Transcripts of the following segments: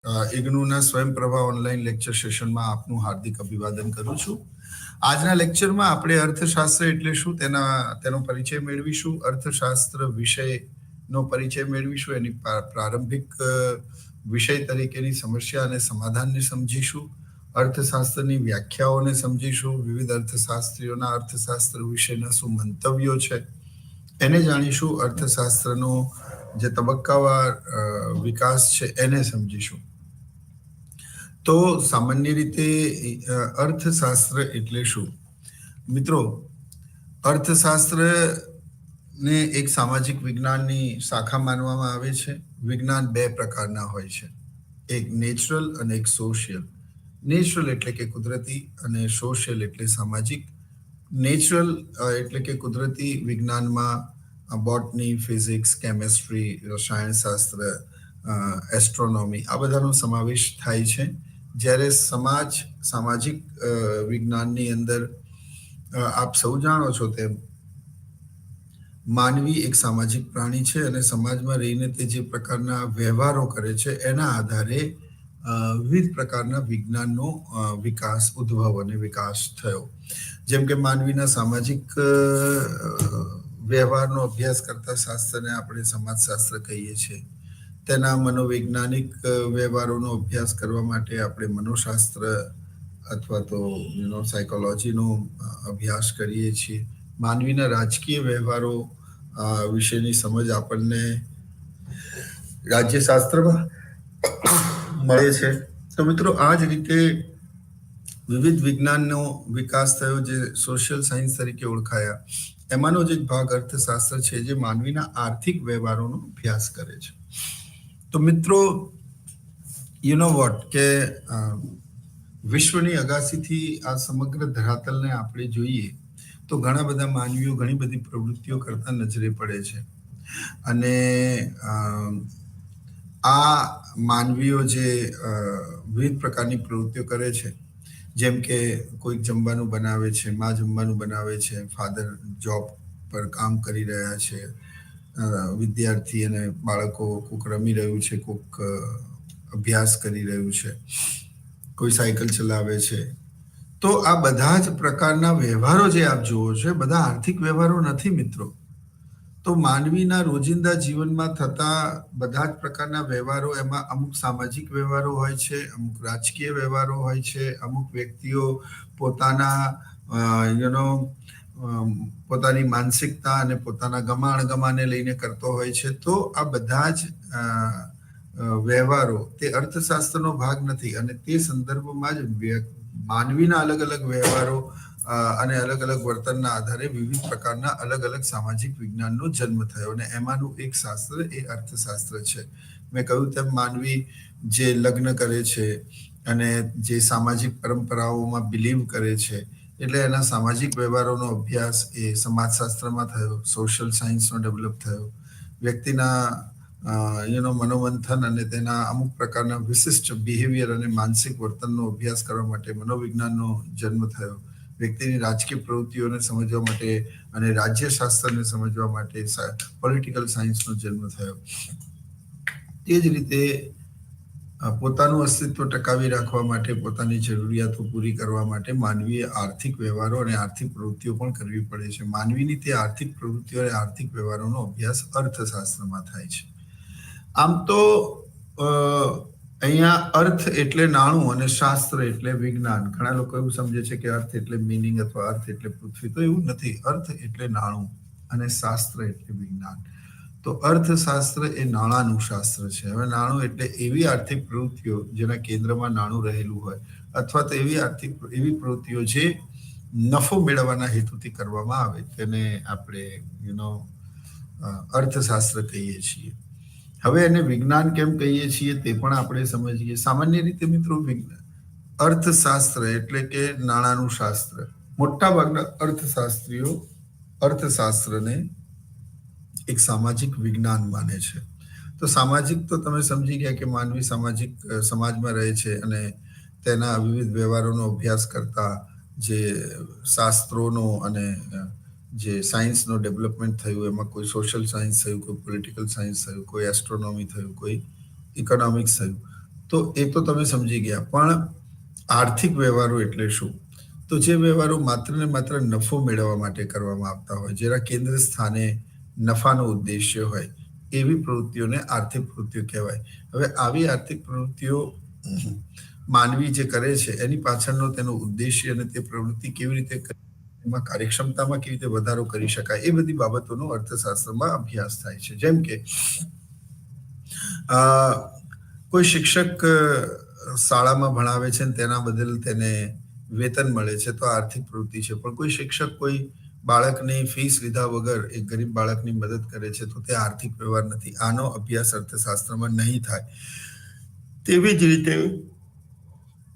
ઇગ્નુના સ્વયંપ્રભા online lecture સેશનમાં આપનું હાર્દિક અભિવાદન કરું છું. આજના લેક્ચરમાં આપણે અર્થશાસ્ત્ર એટલે શું તેનો પરિચય મેળવીશું, અર્થશાસ્ત્ર વિષયનો પરિચય મેળવીશું, એની પ્રારંભિક વિષય તરીકેની સમસ્યા અને સમાધાનને સમજીશું, અર્થશાસ્ત્રની વ્યાખ્યાઓને સમજીશું, વિવિધ અર્થશાસ્ત્રીઓના અર્થશાસ્ત્ર વિશેના શું મંતવ્યો છે એને જાણીશું, અર્થશાસ્ત્રનો જે તબક્કાવાર વિકાસ છે એને સમજીશું. તો સામાન્ય રીતે અર્થશાસ્ત્ર એટલે શું? મિત્રો, અર્થશાસ્ત્રને એક સામાજિક વિજ્ઞાનની શાખા માનવામાં આવે છે. વિજ્ઞાન બે પ્રકારના હોય છે, એક નેચરલ અને એક સોશિયલ. નેચરલ એટલે કે કુદરતી અને સોશિયલ એટલે સામાજિક. નેચરલ એટલે કે કુદરતી વિજ્ઞાનમાં બોટની, ફિઝિક્સ, કેમેસ્ટ્રી, રસાયણશાસ્ત્ર, એસ્ટ્રોનોમી આ બધાનો સમાવેશ થાય છે. જ્યારે સામાજિક વિજ્ઞાનની અંદર આપ સૌ જાણો છો તેમ માનવી એક સામાજિક પ્રાણી છે અને સમાજમાં રહીને તે જે પ્રકારના વ્યવહારો કરે છે એના આધારે વિવિધ પ્રકારના વિજ્ઞાનનો વિકાસ, ઉદ્ભવ અને વિકાસ થયો. જેમ કે માનવીના સામાજિક વ્યવહારનો અભ્યાસ કરતા શાસ્ત્રને આપણે સમાજશાસ્ત્ર કહીએ છીએ. તેના મનોવૈજ્ઞાનિક વ્યવહારોનો અભ્યાસ કરવા માટે આપણે મનોશાસ્ત્ર અથવા તો સાયકોલોજીનો અભ્યાસ કરીએ છીએ. માનવીના રાજકીય વ્યવહારો વિશેની સમજ આપણને રાજ્યશાસ્ત્રમાં મળે છે. તો મિત્રો, આ જ રીતે વિવિધ વિજ્ઞાનનો વિકાસ થયો જે સોશિયલ સાયન્સ તરીકે ઓળખાયા. એમાંનો જ એક ભાગ અર્થશાસ્ત્ર છે જે માનવીના આર્થિક વ્યવહારોનો અભ્યાસ કરે છે. તો મિત્રો, યુ નો વોટ કે વિશ્વની અગાસીથી આ સમગ્ર ધરાતલને આપણે જોઈએ તો ઘણા બધા માનવીઓ ઘણી બધી પ્રવૃત્તિઓ કરતા નજરે પડે છે. અને આ માનવીઓ જે વિવિધ પ્રકારની પ્રવૃત્તિઓ કરે છે, જેમ કે કોઈક જમવાનું બનાવે છે, મા જમવાનું બનાવે છે, ફાધર જોબ પર કામ કરી રહ્યા છે, વિદ્યાર્થી અને બાળકો કોઈક રમી રહ્યું છે, કોઈક અભ્યાસ કરી રહ્યું છે, કોઈ સાયકલ ચલાવે છે. તો આ બધા જ પ્રકારના વ્યવહારો જે આપ જુઓ છો બધા આર્થિક વ્યવહારો નથી મિત્રો. તો માનવીના રોજિંદા જીવનમાં થતા બધા જ પ્રકારના વ્યવહારો, એમાં અમુક સામાજિક વ્યવહારો હોય છે, અમુક રાજકીય વ્યવહારો હોય છે, અમુક વ્યક્તિઓ પોતાના પોતાની માનસિકતા અને પોતાના ગમાણને લઈને કરતો હોય છે. તો આ બધા જ વ્યવહારો તે અર્થશાસ્ત્રનો ભાગ નથી અને તે સંદર્ભમાં જ માનવીના અલગ અલગ વ્યવહારો અને અલગ અલગ વર્તનના આધારે વિવિધ પ્રકારના અલગ અલગ સામાજિક વિજ્ઞાનનો જન્મ થયો અને એમાંનું એક શાસ્ત્ર એ અર્થશાસ્ત્ર છે. મેં કહ્યું તેમ માનવી જે લગ્ન કરે છે અને જે સામાજિક પરંપરાઓમાં બિલીવ કરે છે, એટલે એના સામાજિક વ્યવહારોનો અભ્યાસ એ સમાજશાસ્ત્રમાં થયો, સોશિયલ સાયન્સનો ડેવલપ થયો. વ્યક્તિના મનોમંથન અને તેના અમુક પ્રકારના વિશિષ્ટ બિહેવિયર અને માનસિક વર્તનનો અભ્યાસ કરવા માટે મનોવિજ્ઞાનનો જન્મ થયો. વ્યક્તિની રાજકીય પ્રવૃત્તિઓને સમજવા માટે અને રાજ્યશાસ્ત્રને સમજવા માટે પોલિટિકલ સાયન્સનો જન્મ થયો. તે જ રીતે પોતાનું અસ્તિત્વ ટકાવી રાખવા માટે, પોતાની જરૂરિયાતો પૂરી કરવા માટે માનવીએ આર્થિક વ્યવહારો અને આર્થિક પ્રવૃત્તિઓ પણ કરવી પડે છે. માનવીની તે આર્થિક પ્રવૃત્તિઓ અને આર્થિક વ્યવહારોનો અભ્યાસ અર્થશાસ્ત્રમાં થાય છે. આમ તો અહીંયા અર્થ એટલે નાણું અને શાસ્ત્ર એટલે વિજ્ઞાન. ઘણા લોકો એવું સમજે છે કે અર્થ એટલે મિનિંગ અથવા અર્થ એટલે પૃથ્વી. તો એવું નથી. અર્થ એટલે નાણું અને શાસ્ત્ર એટલે વિજ્ઞાન. તો અર્થશાસ્ત્ર એ નાણાંનું શાસ્ત્ર છે. હવે નાણું એટલે એવી આર્થિક પ્રવૃત્તિઓ જેના કેન્દ્રમાં નાણું રહેલું હોય, અથવા તો એવી પ્રવૃત્તિઓ જે નફો મેળવવાના હેતુથી કરવામાં આવે, તેને આપણે અર્થશાસ્ત્ર કહીએ છીએ. હવે એને વિજ્ઞાન કેમ કહીએ છીએ તે પણ આપણે સમજીએ. સામાન્ય રીતે મિત્રો, અર્થશાસ્ત્ર એટલે કે નાણાંનું શાસ્ત્ર. મોટા ભાગના અર્થશાસ્ત્રીઓ અર્થશાસ્ત્રને એક સામાજિક વિજ્ઞાન માને છે. તો સામાજિક તો તમે સમજી ગયા કે માનવી સમાજમાં રહે છે અને તેના વિવિધ વ્યવહારોનો અભ્યાસ કરતા જે શાસ્ત્રોનો અને જે સાયન્સનો ડેવલપમેન્ટ થયું, એમાં કોઈ સોશિયલ સાયન્સ થયું, કોઈ પોલિટિકલ સાયન્સ થયું, કોઈ એસ્ટ્રોનોમી થયું, કોઈ ઇકોનોમિક્સ થયું. તો એ તો તમે સમજી ગયા, પણ આર્થિક વ્યવહારો એટલે શું? તો જે વ્યવહારો માત્ર ને માત્ર નફો મેળવવા માટે કરવામાં આવતા હોય, જેના કેન્દ્ર સ્થાને નફાનો ઉદ્દેશ્ય હોય, એવી પ્રવૃત્તિઓને આર્થિક પ્રવૃત્તિઓ કહેવાય. હવે આવી આર્થિક પ્રવૃત્તિઓ માનવી જે કરે છે એની પાછળનો તેનો ઉદ્દેશ્ય અને તે પ્રવૃત્તિ કેવી રીતે એમાં કાર્યક્ષમતામાં કેવી રીતે વધારો કરી શકાય, એ બધી બાબતોનો અર્થશાસ્ત્રમાં અભ્યાસ થાય છે. જેમ કે કોઈ શિક્ષક શાળામાં ભણાવે છે અને તેના બદલ તેને વેતન મળે છે, તો આર્થિક પ્રવૃત્તિ છે. પણ કોઈ શિક્ષક કોઈ બાળકની ફીસ લીધા વગર એક ગરીબ બાળકની મદદ કરે છે, તો તે આર્થિક વ્યવહાર નથી. આનો અભ્યાસ અર્થશાસ્ત્રમાં નહીં થાય. તેવી જ રીતે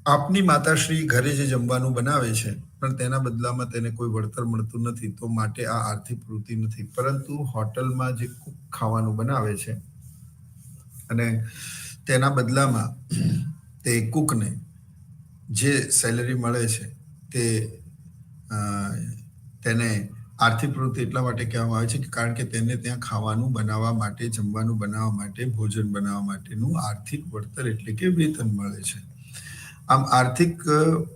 આપની માતાશ્રી ઘરે જે જમવાનું બનાવે છે પણ તેના બદલામાં તેને કોઈ વળતર મળતું નથી, તો માટે આ આર્થિક પ્રવૃત્તિ નથી. પરંતુ હોટલમાં જે કુક ખાવાનું બનાવે છે અને તેના બદલામાં તે કુકને જે સેલરી મળે છે તે તેને આર્થિક પ્રવૃત્તિ એટલા માટે કહેવામાં આવે છે કે કારણ કે તેને ત્યાં ખાવાનું બનાવવા માટે, જમવાનું બનાવવા માટે, ભોજન બનાવવા માટેનું આર્થિક વળતર એટલે કે વેતન મળે છે. આમ આર્થિક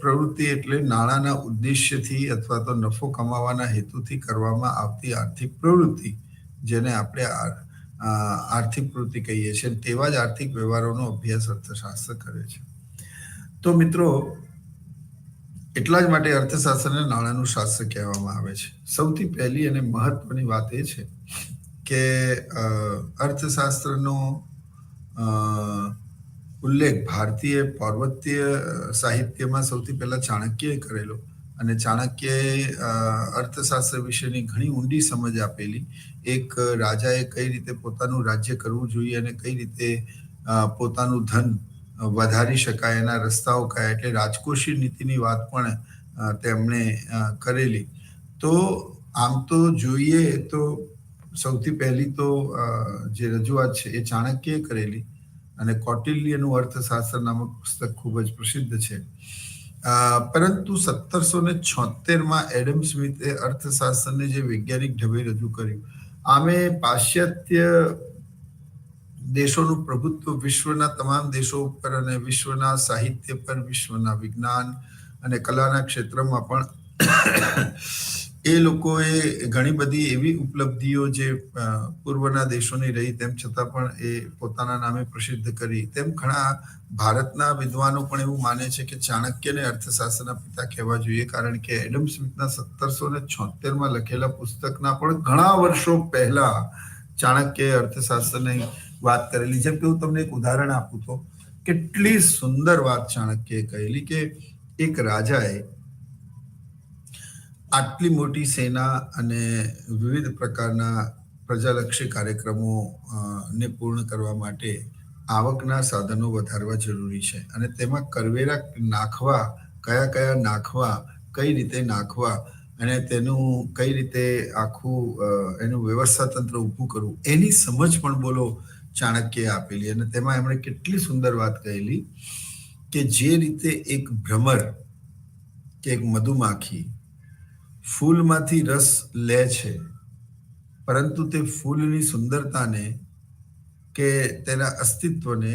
પ્રવૃત્તિ એટલે નાણાંના ઉદ્દેશ્યથી અથવા તો નફો કમાવાના હેતુથી કરવામાં આવતી આર્થિક પ્રવૃત્તિ, જેને આપણે આર્થિક પ્રવૃત્તિ કહીએ છીએ. તેવા જ આર્થિક વ્યવહારોનો અભ્યાસ અર્થશાસ્ત્ર કરે છે. તો મિત્રો, એટલા જ માટે અર્થશાસ્ત્રને નાણાંનું શાસ્ત્ર કહેવામાં આવે છે. સૌથી પહેલી અને મહત્વની વાત એ છે કે અર્થશાસ્ત્રનો ઉલ્લેખ ભારતીય પર્વતીય સાહિત્યમાં સૌથી પહેલા ચાણક્યએ કરેલો, અને ચાણક્યએ અર્થશાસ્ત્ર વિશેની ઘણી ઊંડી સમજ આપેલી. એક રાજાએ કઈ રીતે પોતાનું રાજ્ય કરવું જોઈએ અને કઈ રીતે પોતાનું ધન વધારી શકાય, એના રસ્તાઓ કયા, એટલે રાજકોષીય નીતિની વાત પણ તેમણે કરેલી. તો આમ તો જોઈએ તો સૌથી પહેલી તો જે રજૂઆત છે એ ચાણક્યએ કરેલી, અને કૌટિલ્યનું અર્થશાસ્ત્ર નામક પુસ્તક ખૂબ જ પ્રસિદ્ધ છે. પરંતુ 1776માં એડમ સ્મિથે અર્થશાસ્ત્રને જે વૈજ્ઞાનિક ઢબે રજૂ કર્યું, આમે પાશ્ચાત્ય દેશોનું પ્રભુત્વ વિશ્વના તમામ દેશો ઉપર અને વિશ્વના સાહિત્ય પર, વિશ્વના વિજ્ઞાન અને કલાના ક્ષેત્રમાં પણ એ લોકોએ ઘણી બધી એવી ઉપલબ્ધિઓ જે પૂર્વના દેશોની રહી, તેમ છતાં પણ એ પોતાના નામે પ્રસિદ્ધ કરી. તેમ ઘણા ભારતના વિદ્વાનો પણ એવું માને છે કે ચાણક્યને અર્થશાસ્ત્રના પિતા કહેવા જોઈએ, કારણ કે એડમ સ્મિથના 1776માં લખેલા પુસ્તકના પણ ઘણા વર્ષો પહેલા ચાણક્યએ અર્થશાસ્ત્રની વાત કરેલી. જેમ કે હું તમને એક ઉદાહરણ આપું તો કેટલી સુંદર વાત ચાણક્યએ કહેલી કે એક રાજાએ આટલી મોટી સેના અને વિવિધ પ્રકારના પ્રજાલક્ષી કાર્યક્રમો ને પૂર્ણ કરવા માટે આવકના સાધનો વધારવા જરૂરી છે, અને તેમાં કરવેરા નાખવા, કયા કયા નાખવા, કઈ રીતે નાખવા, અને તેનું કઈ રીતે આખું એનું વ્યવસ્થા તંત્ર ઊભું કરવું, એની સમજ પણ બોલો ચાણક્યએ આપેલી. અને તેમાં એમણે કેટલી સુંદર વાત કહેલી કે જે રીતે એક ભ્રમર કે એક મધુમાખી ફૂલમાંથી રસ લે છે, પરંતુ તે ફૂલની સુંદરતાને કે તેના અસ્તિત્વને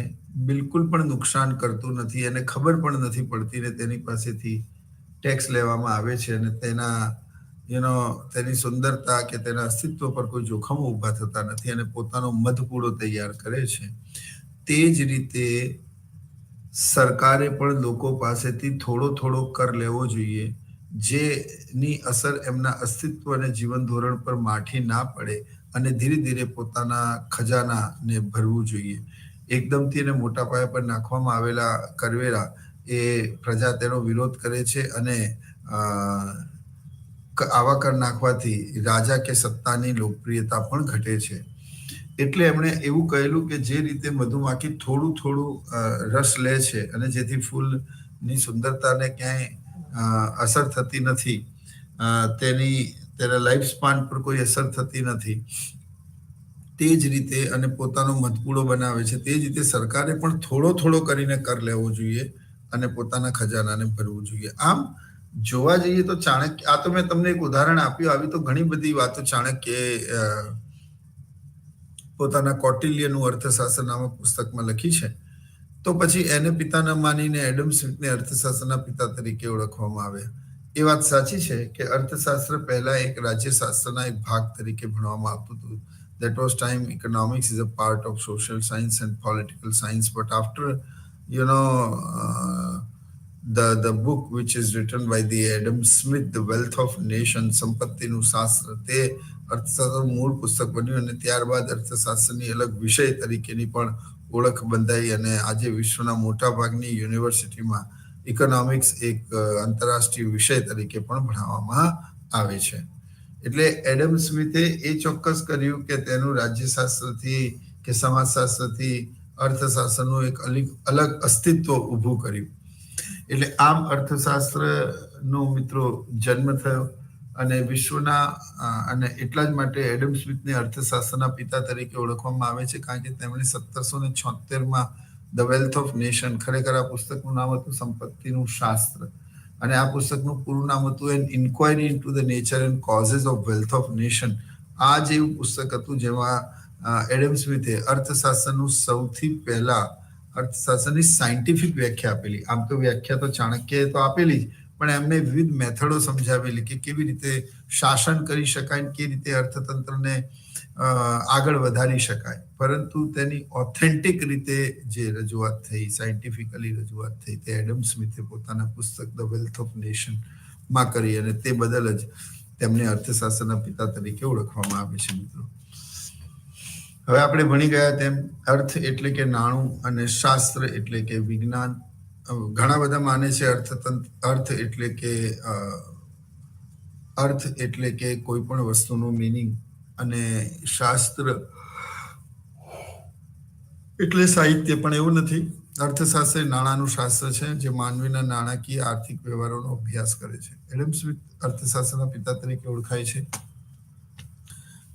બિલકુલ પણ નુકસાન કરતું નથી, અને ખબર પણ નથી પડતી, ને તેની પાસેથી ટેક્સ લેવામાં આવે છે, અને તેની સુંદરતા કે તેના અસ્તિત્વ પર કોઈ જોખમો ઊભા થતા નથી, અને પોતાનો મધપૂડો તૈયાર કરે છે. તે જ રીતે સરકારે પણ લોકો પાસેથી થોડો થોડો કર લેવો જોઈએ, જેની અસર એમના અસ્તિત્વ અને જીવન ધોરણ પર માઠી ના પડે, અને ધીરે ધીરે પોતાના ખજાનાને ભરવું જોઈએ. એકદમથી એને મોટા પાયા પર નાખવામાં આવેલા કરવેરા એ પ્રજા તેનો વિરોધ કરે છે, અને આવા કર નાખવાથી રાજા કે સત્તાની લોકપ્રિયતા પણ ઘટે છે. એટલે એમણે એવું કહેલું કે જે રીતે મધુમાખી થોડું થોડું રસ લે છે, અને જેથી ફૂલની સુંદરતાને ક્યાંય અસર થતી નથી, તેના લાઈફ સ્પાન પર કોઈ અસર થતી નથી, તે જ રીતે, અને પોતાનો મધપૂડો બનાવે છે, તે જ રીતે સરકારે પણ થોડો થોડો કરીને કર લેવો જોઈએ અને પોતાના ખજાનાને ભરવું જોઈએ. આમ જોવા જઈએ તો ચાણક્ય, આ તો મેં તમને એક ઉદાહરણ આપ્યું, આવી તો ઘણી બધી વાતો ચાણક્યએ પોતાના કૌટિલ્યનું અર્થશાસ્ત્ર નામક પુસ્તકમાં લખી છે. તો પછી એને પિતા ન માનીને એડમ સ્મિથને અર્થશાસ્ત્રના પિતા તરીકે ઓળખવામાં આવે. એ વાત સાચી છે કે અર્થશાસ્ત્ર પહેલા એક રાજ્યશાસ્ત્રના એક ભાગ તરીકે ભણવામાં આવતું હતું. That was time economics is a part of social science and political science. But after, you know, the book which is written by the Adam Smith, The Wealth of Nation, સંપત્તિનું શાસ્ત્ર, તે અર્થશાસ્ત્રનું મૂળ પુસ્તક બન્યું અને ત્યારબાદ અર્થશાસ્ત્રની અલગ વિષય તરીકેની પણ ઓળખ બંધાઈ અને આજે વિશ્વના મોટા ભાગની યુનિવર્સિટીમાં ઇકોનોમિક્સ એક આંતરરાષ્ટ્રીય વિષય તરીકે પણ ભણાવવામાં આવે છે. એટલે એડમ સ્મિથે એ ચોક્કસ કર્યું કે તેનું રાજ્યશાસ્ત્રથી કે સમાજશાસ્ત્રથી અર્થશાસ્ત્રનું એક અલગ અસ્તિત્વ ઊભું કર્યું. એટલે આમ અર્થશાસ્ત્રનો મિત્રો જન્મ થયો અને વિશ્વના અને એટલા જ માટે એડમ સ્મિથને અર્થશાસ્ત્રના પિતા તરીકે ઓળખવામાં આવે છે કારણ કે તેમણે 1776માં ધ વેલ્થ ઓફ નેશન, ખરેખર આ પુસ્તકનું નામ હતું સંપત્તિનું શાસ્ત્ર, અને આ પુસ્તકનું પૂરું નામ હતું an inquiry into the nature and causes of wealth of nation. આ જ એવું પુસ્તક હતું જેમાં એડમ સ્મિથે અર્થશાસ્ત્રનું સૌથી પહેલા અર્થશાસ્ત્રની સાયન્ટિફિક વ્યાખ્યા આપેલી. આમ તો વ્યાખ્યા તો ચાણક્યએ તો આપેલી જ, પણ એમને વિવિધ મેથડો સમજાવેલી કે કેવી રીતે શાસન કરી શકાય, કેવી રીતે અર્થતંત્રને આગળ વધારી શકાય. પરંતુ તેની ઓથેન્ટિક રીતે જે રજૂઆત થઈ, સાયન્ટિફિકલી રજૂઆત થઈ, તે એડમ સ્મિથે પોતાના પુસ્તક ધ વેલ્થ ઓફ નેશન માં કરી અને તે બદલ જ તેમને અર્થશાસ્ત્રના પિતા તરીકે ઓળખવામાં આવે છે. મિત્રો, હવે આપણે ભણી ગયા તેમ અર્થ એટલે કે નાણું અને શાસ્ત્ર એટલે કે વિજ્ઞાન. ઘણા બધા માને છે અર્થ એટલે કે કોઈ પણ વસ્તુનું મીનિંગ, અને શાસ્ત્ર એટલે સાહિત્ય, પણ એવું નથી. અર્થશાસ્ત્ર નાણાંનું શાસ્ત્ર છે જે માનવીના નાણાકીય આર્થિક વ્યવહારોનો અભ્યાસ કરે છે. એડમ સ્મિથ અર્થશાસ્ત્રના પિતા તરીકે ઓળખાય છે.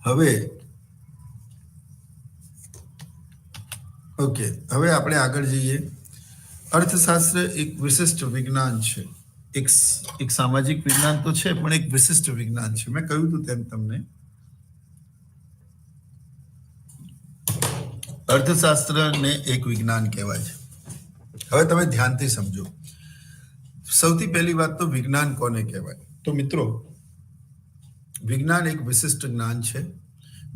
હવે આપણે આગળ જઈએ. અર્થશાસ્ત્ર એક વિશિષ્ટ વિજ્ઞાન છે. એક સામાજિક વિજ્ઞાન તો છે, પણ એક વિશિષ્ટ વિજ્ઞાન છે. મેં કહ્યું હતું તેમ તમને અર્થશાસ્ત્રને એક વિજ્ઞાન કહેવાય છે. હવે તમે ધ્યાનથી સમજો. સૌથી પહેલી વાત તો વિજ્ઞાન કોને કહેવાય? તો મિત્રો, વિજ્ઞાન એક વિશિષ્ટ જ્ઞાન છે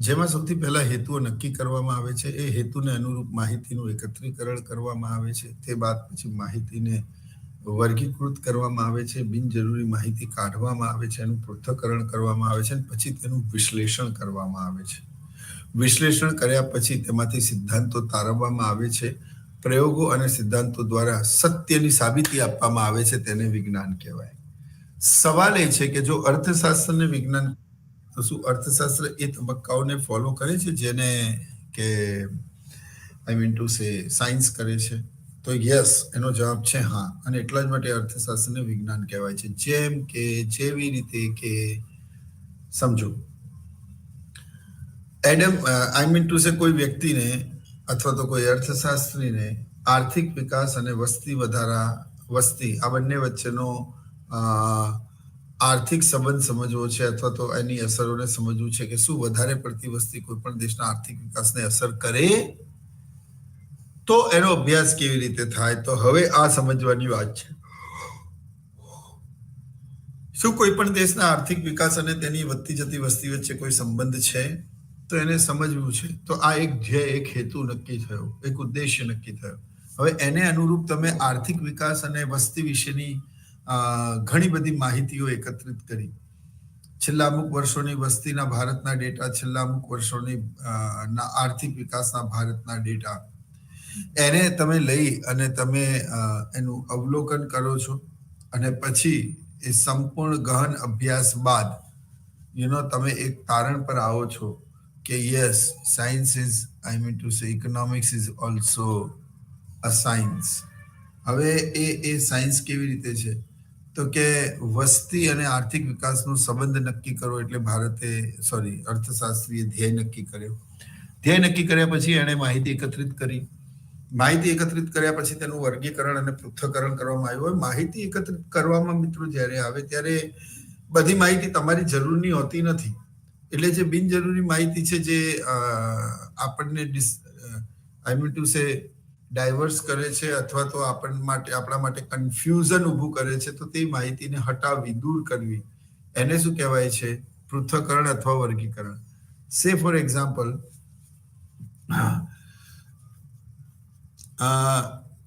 જેમાં સૌથી પહેલા હેતુઓ નક્કી કરવામાં આવે છે. એ હેતુને અનુરૂપ માહિતીનું એકત્રીકરણ કરવામાં આવે છે. તે બાદ પછી માહિતીને વર્ગીકૃત કરવામાં આવે છે, બિનજરૂરી માહિતી કાઢવામાં આવે છે, એનું પૃથ્થકરણ કરવામાં આવે છે, અને પછી તેનું વિશ્લેષણ કરવામાં આવે છે. વિશ્લેષણ કર્યા પછી તેમાંથી સિદ્ધાંતો તારવવામાં આવે છે. પ્રયોગો અને સિદ્ધાંતો દ્વારા સત્યની સાબિતી આપવામાં આવે છે. તેને વિજ્ઞાન કહેવાય. સવાલ એ છે કે જો અર્થશાસ્ત્રને વિજ્ઞાન, તો શું અર્થશાસ્ત્ર એ તબક્કાઓને ફોલો કરે છે જેને કે સાયન્સ કરે છે? તો યસ, એનો જવાબ છે હા. અને એટલા જ માટે અર્થશાસ્ત્રને વિજ્ઞાન કહેવાય છે. જેમ કે જેવી રીતે કે સમજો, કોઈ વ્યક્તિને અથવા તો કોઈ અર્થશાસ્ત્રીને આર્થિક વિકાસ અને વસ્તી આ બંને વચ્ચેનો આર્થિક સંબંધ સમજવો છે, અથવા તો એની અસરોને સમજવું છે કે શું વધારે પડતી વસ્તી કોઈ પણ દેશના આર્થિક વિકાસને અસર કરે, તો એનો અભ્યાસ કેવી રીતે થાય? તો હવે આ સમજવાની વાત છે. શું કોઈ પણ દેશના આર્થિક વિકાસ અને તેની વધતી જતી વસ્તી વચ્ચે કોઈ સંબંધ છે? તો એને સમજવું છે. તો આ એક ધ્યેય, એક હેતુ નક્કી થયો, એક ઉદ્દેશ્ય નક્કી થયો. હવે એને અનુરૂપ તમે આર્થિક વિકાસ અને વસ્તી વિશેની ઘણી બધી માહિતીઓ એકત્રિત કરી. છેલ્લા અમુક વર્ષોની વસ્તીના ભારતના ડેટા, છેલ્લા અમુક વર્ષોની આર્થિક વિકાસના ભારતના ડેટા, એને તમે લઈ અને તમે એનું અવલોકન કરો છો. અને પછી એ સંપૂર્ણ ગહન અભ્યાસ બાદ તમે એક તારણ પર આવો છો કે yes, science is economics is also a science. હવે એ સાયન્સ કેવી રીતે છે? તો કે વસ્તી અને આર્થિક વિકાસનો સંબંધ નક્કી કરવો. એટલે અર્થશાસ્ત્રીએ ધ્યેય નક્કી કર્યો. ધ્યેય નક્કી કર્યા પછી એણે માહિતી એકત્રિત કરી. માહિતી એકત્રિત કર્યા પછી તેનું વર્ગીકરણ અને પૃથ્થકરણ કરવામાં આવ્યું. માહિતી એકત્રિત કરવામાં મિત્રો જ્યારે આવે ત્યારે બધી માહિતી તમારી જરૂરની હોતી નથી. એટલે જે બિનજરૂરી માહિતી છે, જે આપણને ડાયવર્સ કરે છે અથવા તો આપણા માટે કન્ફ્યુઝન ઊભું કરે છે, તો તે માહિતીને હટાવવી, દૂર કરવી, એને શું કહેવાય છે? પૃથ્થકરણ અથવા વર્ગીકરણ. સે ફોર એક્ઝામ્પલ,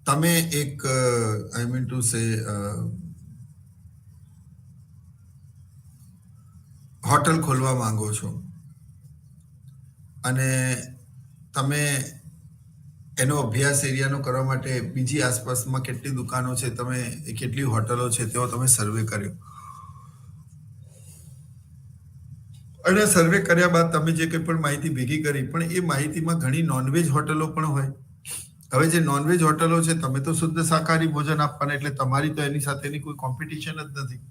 તમે એક I mean to say hotel ખોલવા માંગો છો અને તમે એનો અભ્યાસ એરિયાનો કરવા માટે બીજી આસપાસમાં કેટલી દુકાનો છે, તમે કેટલી હોટલો છે, તેઓ તમે સર્વે કર્યો અને સર્વે કર્યા બાદ તમે જે કંઈ પણ માહિતી ભેગી કરી, પણ એ માહિતીમાં ઘણી નોનવેજ હોટલો પણ હોય. હવે જે નોનવેજ હોટલો છે, તમે તો શુદ્ધ શાકાહારી ભોજન આપવાના, એટલે તમારી તો એની સાથેની કોઈ કોમ્પિટિશન જ નથી.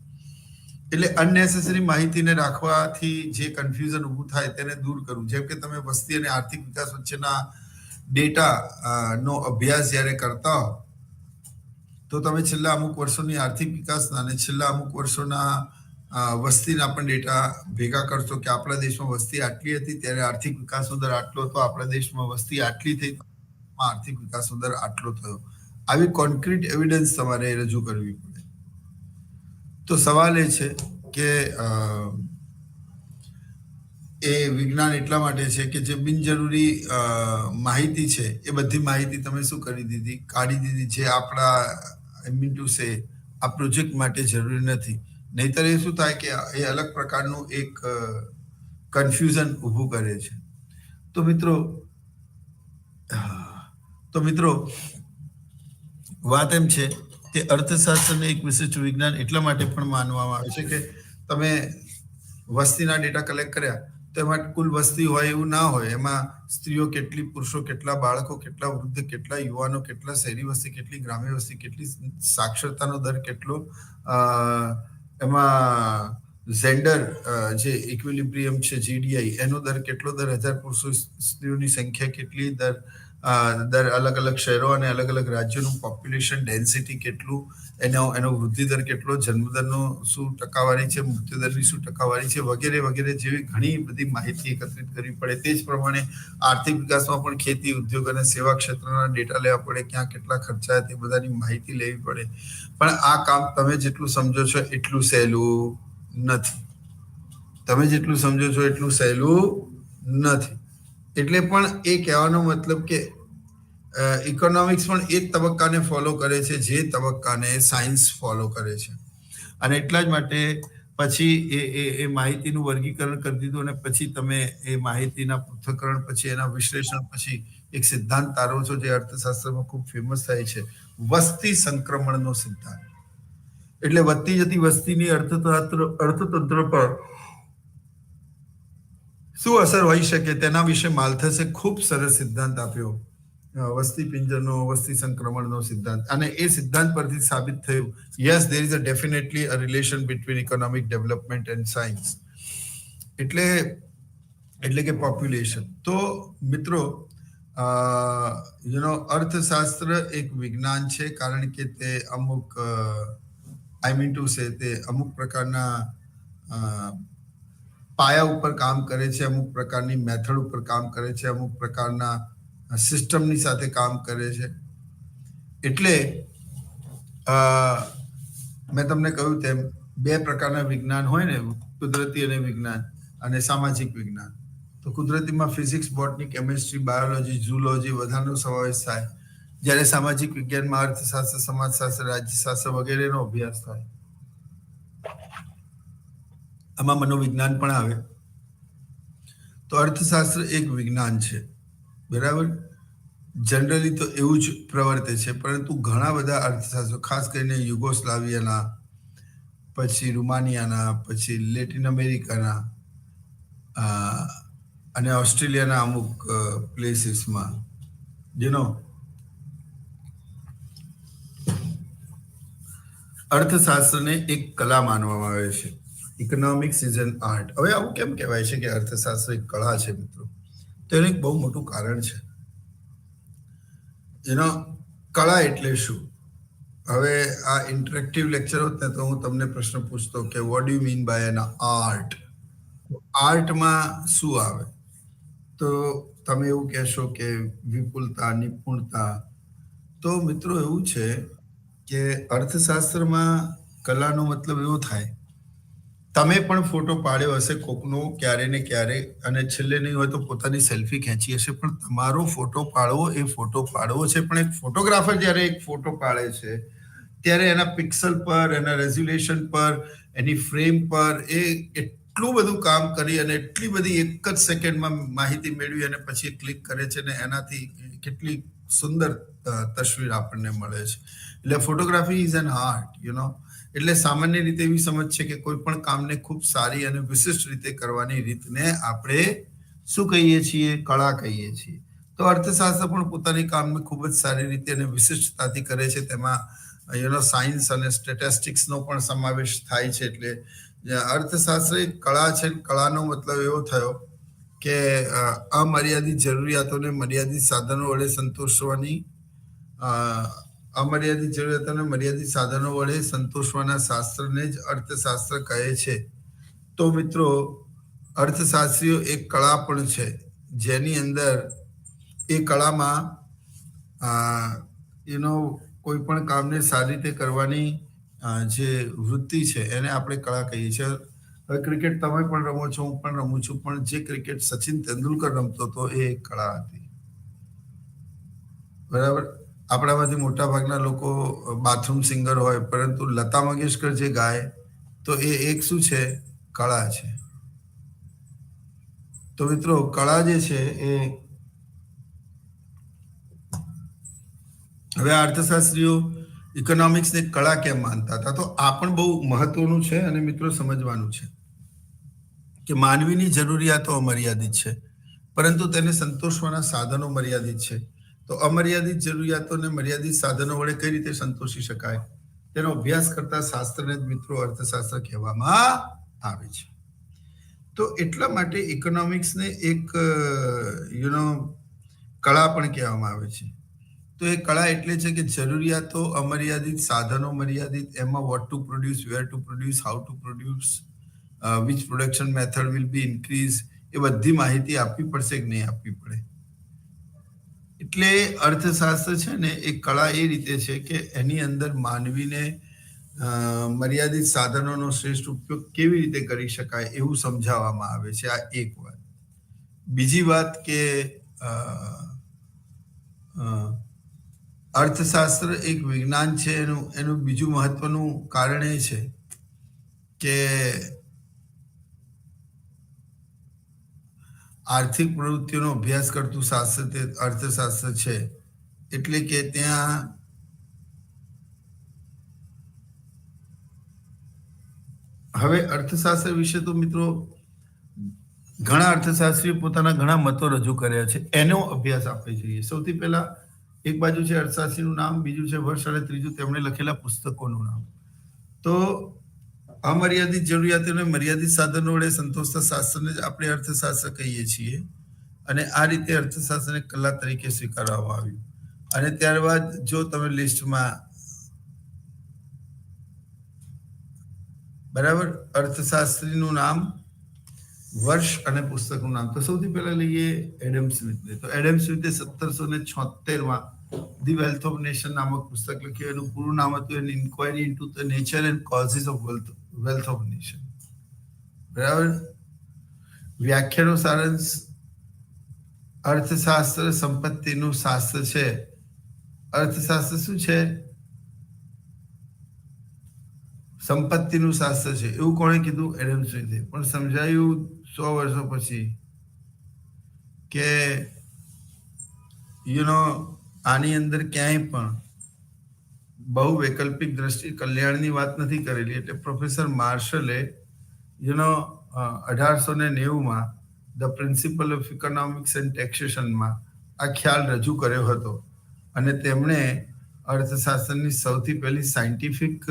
એટલે અનનેસેસરી માહિતીને રાખવાથી જે કન્ફ્યુઝન ઊભું થાય તેને દૂર કરવું. જેમ કે તમે વસ્તી અને આર્થિક વિકાસ વચ્ચેના ડેટા નો અભ્યાસ જ્યારે કરતા હો, તો તમે છેલ્લા અમુક વર્ષોની આર્થિક વિકાસના અને છેલ્લા અમુક વર્ષોના વસ્તીના પણ ડેટા ભેગા કરશો કે આપણા દેશમાં વસ્તી આટલી હતી ત્યારે આર્થિક વિકાસનો દર આટલો હતો, આપણા દેશમાં વસ્તી આટલી થઈ આર્થિક વિકાસનો દર આટલો થયો. આવી કોન્ક્રીટ એવિડન્સ તમારે રજૂ કરવી પડે. તો સવાલ એ છે કે એ વિજ્ઞાન એટલા માટે છે કે જે બિનજરૂરી માહિતી છે એ બધી માહિતી તમે શું કરી દીધી? કાઢી દીધી, જે આપણા આઈ મીન ટુ સે આ પ્રોજેક્ટ માટે જરૂરી નથી. નહીતર એ શું થાય કે એ અલગ પ્રકારનું એક કન્ફ્યુઝન ઊભું કરે છે. તો મિત્રો વાત એમ છે કે અર્થશાસ્ત્રને એક વિશિષ્ટ વિજ્ઞાન એટલા માટે પણ માનવામાં આવે છે કે તમે વસ્તીના ડેટા કલેક્ટ કર્યા તો એમાં કુલ વસ્તી હોય એવું ના હોય. એમાં સ્ત્રીઓ કેટલી, પુરુષો કેટલા, બાળકો કેટલા, વૃદ્ધ કેટલા, યુવાનો કેટલા, શહેરી વસ્તી કેટલી, ગ્રામ્ય વસ્તી કેટલી, સાક્ષરતાનો દર કેટલો, એમાં જેન્ડર જે ઇક્વિલિબ્રિયમ છે GDI એનો દર કેટલો, દર 1000 પુરુષો સ્ત્રીઓની સંખ્યા કેટલી, દર અલગ અલગ શહેરો અને અલગ અલગ રાજ્યોનું પોપ્યુલેશન ડેન્સિટી કેટલું, એનો વૃદ્ધિ દર કેટલો, જન્મદરનો શું ટકાવારી છે, મૃત્યુદરની શું ટકાવારી છે, વગેરે વગેરે જેવી ઘણી બધી માહિતી એકત્રિત કરવી પડે. તે જ પ્રમાણે આર્થિક વિકાસમાં પણ ખેતી, ઉદ્યોગ અને સેવા ક્ષેત્રના ડેટા લેવા પડે, ક્યાં કેટલા ખર્ચા તે બધાની માહિતી લેવી પડે. પણ આ કામ તમે જેટલું સમજો છો એટલું સહેલું નથી. તમે જેટલું સમજો છો એટલું સહેલું નથી. એટલે પણ એ કહેવાનો મતલબ કે ઇકોનોમિક્સ પણ એ જ તબક્કાને ફોલો કરે છે જે તબક્કાને સાયન્સ ફોલો કરે છે. અને એટલા જ માટે પછી એ માહિતીનું વર્ગીકરણ કરી દીધું અને પછી તમે એ માહિતીના પૃથ્થકરણ પછી એના વિશ્લેષણ પછી એક સિદ્ધાંત તારો છો જે અર્થશાસ્ત્રમાં ખૂબ ફેમસ થાય છે, વસ્તી સંક્રમણનો સિદ્ધાંત. એટલે વધતી જતી વસ્તીની અર્થતંત્ર પર શું અસર હોઈ શકે તેના વિશે માલ્થસે ખૂબ સરસ સિદ્ધાંત આપ્યો, વસ્તી પિંજરનો, વસ્તી સંક્રમણનો સિદ્ધાંત. અને એ સિદ્ધાંત પરથી સાબિત થયું, yes there is a definitely a relation between economic development and science. એટલે કે પોપ્યુલેશન. તો મિત્રો અર્થશાસ્ત્ર એક વિજ્ઞાન છે કારણ કે તે અમુક આઈ મીન ટુ સે તે અમુક પ્રકારના પાયા ઉપર કામ કરે છે, અમુક પ્રકારની મેથડ ઉપર કામ કરે છે, અમુક પ્રકારના સિસ્ટમની સાથે કામ કરે છે. એટલે મેં તમને કહ્યું તેમ બે પ્રકારના વિજ્ઞાન હોય ને, કુદરતી અને વિજ્ઞાન અને સામાજિક વિજ્ઞાન. તો કુદરતીમાં ફિઝિક્સ, બોટની, કેમિસ્ટ્રી, બાયોલોજી, ઝૂલોજી બધાનો સમાવેશ થાય, જ્યારે સામાજિક વિજ્ઞાનમાં અર્થશાસ્ત્ર, સમાજશાસ્ત્ર, રાજ્યશાસ્ત્ર વગેરેનો અભ્યાસ થાય. આમાં મનોવિજ્ઞાન પણ આવે. તો અર્થશાસ્ત્ર એક વિજ્ઞાન છે, બરાબર. જનરલી તો એવું જ પ્રવર્તે છે, પરંતુ ઘણા બધા અર્થશાસ્ત્રો, ખાસ કરીને યુગોસ્લાવિયાના, પછી રૂમાનિયાના, પછી લેટિન અમેરિકાના અને ઓસ્ટ્રેલિયાના અમુક પ્લેસીસમાં અર્થશાસ્ત્રને એક કલા માનવામાં આવે છે. Economics is an art. હવે આવું કેમ કહેવાય છે કે અર્થશાસ્ત્ર એક કળા છે મિત્રો? તો એનું એક બહુ મોટું કારણ છે. કળા એટલે શું? હવે આ ઇન્ટરેક્ટિવ લેક્ચર હોત ને તો હું તમને પ્રશ્ન પૂછતો કે what do you mean by an art? આર્ટમાં શું આવે? તો તમે એવું કહેશો કે વિપુલતા, નિપુણતા, તો મિત્રો એવું છે કે અર્થશાસ્ત્રમાં કલાનો મતલબ એવો થાય, તમે પણ ફોટો પાડ્યો હશે કોકનો ક્યારે ને ક્યારે, અને છેલ્લે નહીં હોય તો પોતાની સેલ્ફી ખેંચી હશે, પણ તમારો ફોટો પાડવો એ ફોટો પાડવો છે. પણ એક ફોટોગ્રાફર જ્યારે એક ફોટો પાડે છે ત્યારે એના પિક્સલ પર, એના રેઝોલ્યુશન પર, એની ફ્રેમ પર એ એટલું બધું કામ કરી અને એટલી બધી એક જ સેકન્ડમાં માહિતી મેળવી અને પછી ક્લિક કરે છે, ને એનાથી કેટલી સુંદર તસવીર આપણને મળે છે. એટલે ફોટોગ્રાફી ઇઝ એન આર્ટ, એટલે સામાન્ય રીતે એવી સમજ છે કે કોઈ પણ કામને ખૂબ સારી અને વિશિષ્ટ રીતે કરવાની રીતને આપણે શું કહીએ છીએ? કળા કહીએ છીએ. તો અર્થશાસ્ત્ર પણ પોતાની કામને ખૂબ જ સારી રીતે અને વિશિષ્ટતાથી કરે છે. તેમાં સાયન્સ અને સ્ટેટિસ્ટિક્સનો પણ સમાવેશ થાય છે. એટલે અર્થશાસ્ત્ર એક કળા છે. કળાનો મતલબ એવો થયો કે અમર્યાદિત જરૂરિયાતોને મર્યાદિત સાધનો વડે સંતોષવાની મર્યાદિત સાધનો વડે સંતોષવાના શાસ્ત્રને જ અર્થશાસ્ત્ર કહે છે. તો મિત્રો, અર્થશાસ્ત્રીઓ એક કળા પણ છે, જેની અંદર એ કળામાં કોઈ પણ કામને સારી રીતે કરવાની જે વૃત્તિ છે એને આપણે કળા કહીએ છીએ. હવે ક્રિકેટ તમે પણ રમો છો, હું પણ રમું છું, પણ જે ક્રિકેટ સચિન તેંડુલકર રમતો હતો એ એક કળા હતી. બરાબર. આપણામાંથી મોટા ભાગના લોકો બાથરૂમ સિંગર હોય, પરંતુ લતા મંગેશકર જે ગાય તો એ એક શું છે? કળા છે. તો મિત્રો, કળા જે છે એ હવે અર્થશાસ્ત્રીઓ ઇકોનોમિક્સને કળા કેમ માનતા હતા? તો આ પણ બહુ મહત્વનું છે અને મિત્રો સમજવાનું છે કે માનવીની જરૂરિયાતો અમર્યાદિત છે, પરંતુ તેને સંતોષવાના સાધનો મર્યાદિત છે. તો અમર્યાદિત જરૂરિયાતોને મર્યાદિત સાધનો વડે કઈ રીતે સંતોષી શકાય, તેનો અભ્યાસ કરતા શાસ્ત્રને જ મિત્રો અર્થશાસ્ત્ર કહેવામાં આવે છે. તો એટલા માટે ઇકોનોમિક્સને એક કળા પણ કહેવામાં આવે છે. તો એ કળા એટલે છે કે જરૂરિયાતો અમર્યાદિત, સાધનો મર્યાદિત, એમાં what to produce, where to produce, how to produce, which production method will be increase, એ બધી માહિતી આપવી પડશે કે નહીં આપવી પડે. એટલે અર્થશાસ્ત્ર છે ને એ કળા એ રીતે છે કે એની અંદર માનવીને મર્યાદિત સાધનોનો શ્રેષ્ઠ ઉપયોગ કેવી રીતે કરી શકાય એવું સમજાવવામાં આવે છે. આ એક વાત. બીજી વાત કે અર્થશાસ્ત્ર એક વિજ્ઞાન છે. એનું બીજું મહત્વનું કારણ એ છે કે આર્થિક પ્રવૃત્તિઓનો અભ્યાસ કરતું શાસ્ત્ર તે અર્થશાસ્ત્ર છે. એટલે કે ત્યાં હવે અર્થશાસ્ત્ર વિશે તો મિત્રો ઘણા અર્થશાસ્ત્રીઓ પોતાના ઘણા મતો રજૂ કર્યા છે. એનો અભ્યાસ આપણે જોઈએ. સૌથી પહેલા એક બાજુ છે અર્થશાસ્ત્રીનું નામ, બીજું છે વર્ષ અને ત્રીજું તેમણે લખેલા પુસ્તકોનું નામ. તો અમર્યાદિત જરૂરિયાતોને મર્યાદિત સાધનો વડે સંતોષતા શાસ્ત્રને જ આપણે અર્થશાસ્ત્ર કહીએ છીએ. અને આ રીતે અર્થશાસ્ત્રને કલા તરીકે સ્વીકારવામાં આવ્યું. અને ત્યારબાદ જો તમે લિસ્ટમાં બરાબર અર્થશાસ્ત્રીનું નામ, વર્ષ અને પુસ્તકનું નામ, તો સૌથી પહેલા લઈએ એડમ સ્મિથને. તો એડમ સ્મિથે 1776માં ધી વેલ્થ ઓફ નેશન નામક પુસ્તક લખ્યું. એનું પૂરું નામ હતું an inquiry into the nature and causes of wealth of nation. બરાબર. વ્યાખ્યાનો સારાંશ: અર્થશાસ્ત્ર સંપત્તિનું શાસ્ત્ર છે. અર્થશાસ્ત્ર શું છે? સંપત્તિનું શાસ્ત્ર છે. એવું કોણે કીધું? એડમ સ્મિથે. પણ સમજાયું 100 વર્ષો પછી કે આની અંદર ક્યાંય પણ બહુ વૈકલ્પિક દ્રષ્ટિ કલ્યાણની વાત નથી કરેલી. એટલે પ્રોફેસર માર્શલે 1890માં the principle of economics and ટેક્સેશનમાં આ ખ્યાલ રજૂ કર્યો હતો. અને તેમણે અર્થશાસ્ત્રની સૌથી પહેલી સાયન્ટિફિક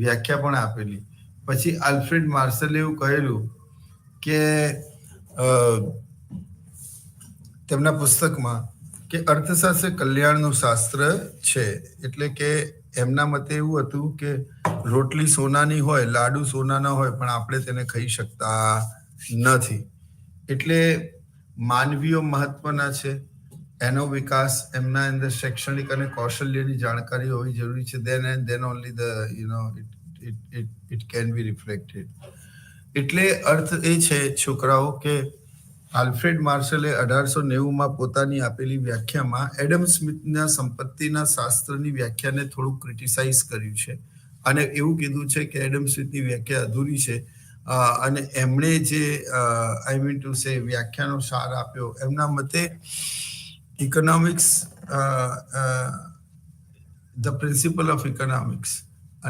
વ્યાખ્યા પણ આપેલી. પછી આલ્ફ્રેડ માર્શલે એવું કહેલું કે તેમના પુસ્તકમાં કે અર્થશાસ્ત્ર કલ્યાણનું શાસ્ત્ર છે. એટલે કે એમના મતે એવું હતું કે રોટલી સોનાની હોય, લાડુ સોનાના હોય, પણ આપણે તેને ખાઈ શકતા નથી. એટલે માનવીઓ મહત્વના છે, એનો વિકાસ એમના અંદર શૈક્ષણિક અને કૌશલ્યની જાણકારી હોવી જરૂરી છે. then and then only it can be reflected. એટલે અર્થ એ છે છોકરાઓ કે આલ્ફ્રેડ માર્શલે 1890માં પોતાની આપેલી વ્યાખ્યામાં એડમ સ્મિથના સંપત્તિના શાસ્ત્રની વ્યાખ્યાને થોડું ક્રિટિસાઇઝ કર્યું છે અને એવું કીધું છે કે એડમ સ્મિથની વ્યાખ્યા અધૂરી છે અને એમણે જે આઈ મીન ટુ સે વ્યાખ્યાનો સાર આપ્યો એમના મતે economics the principle of economics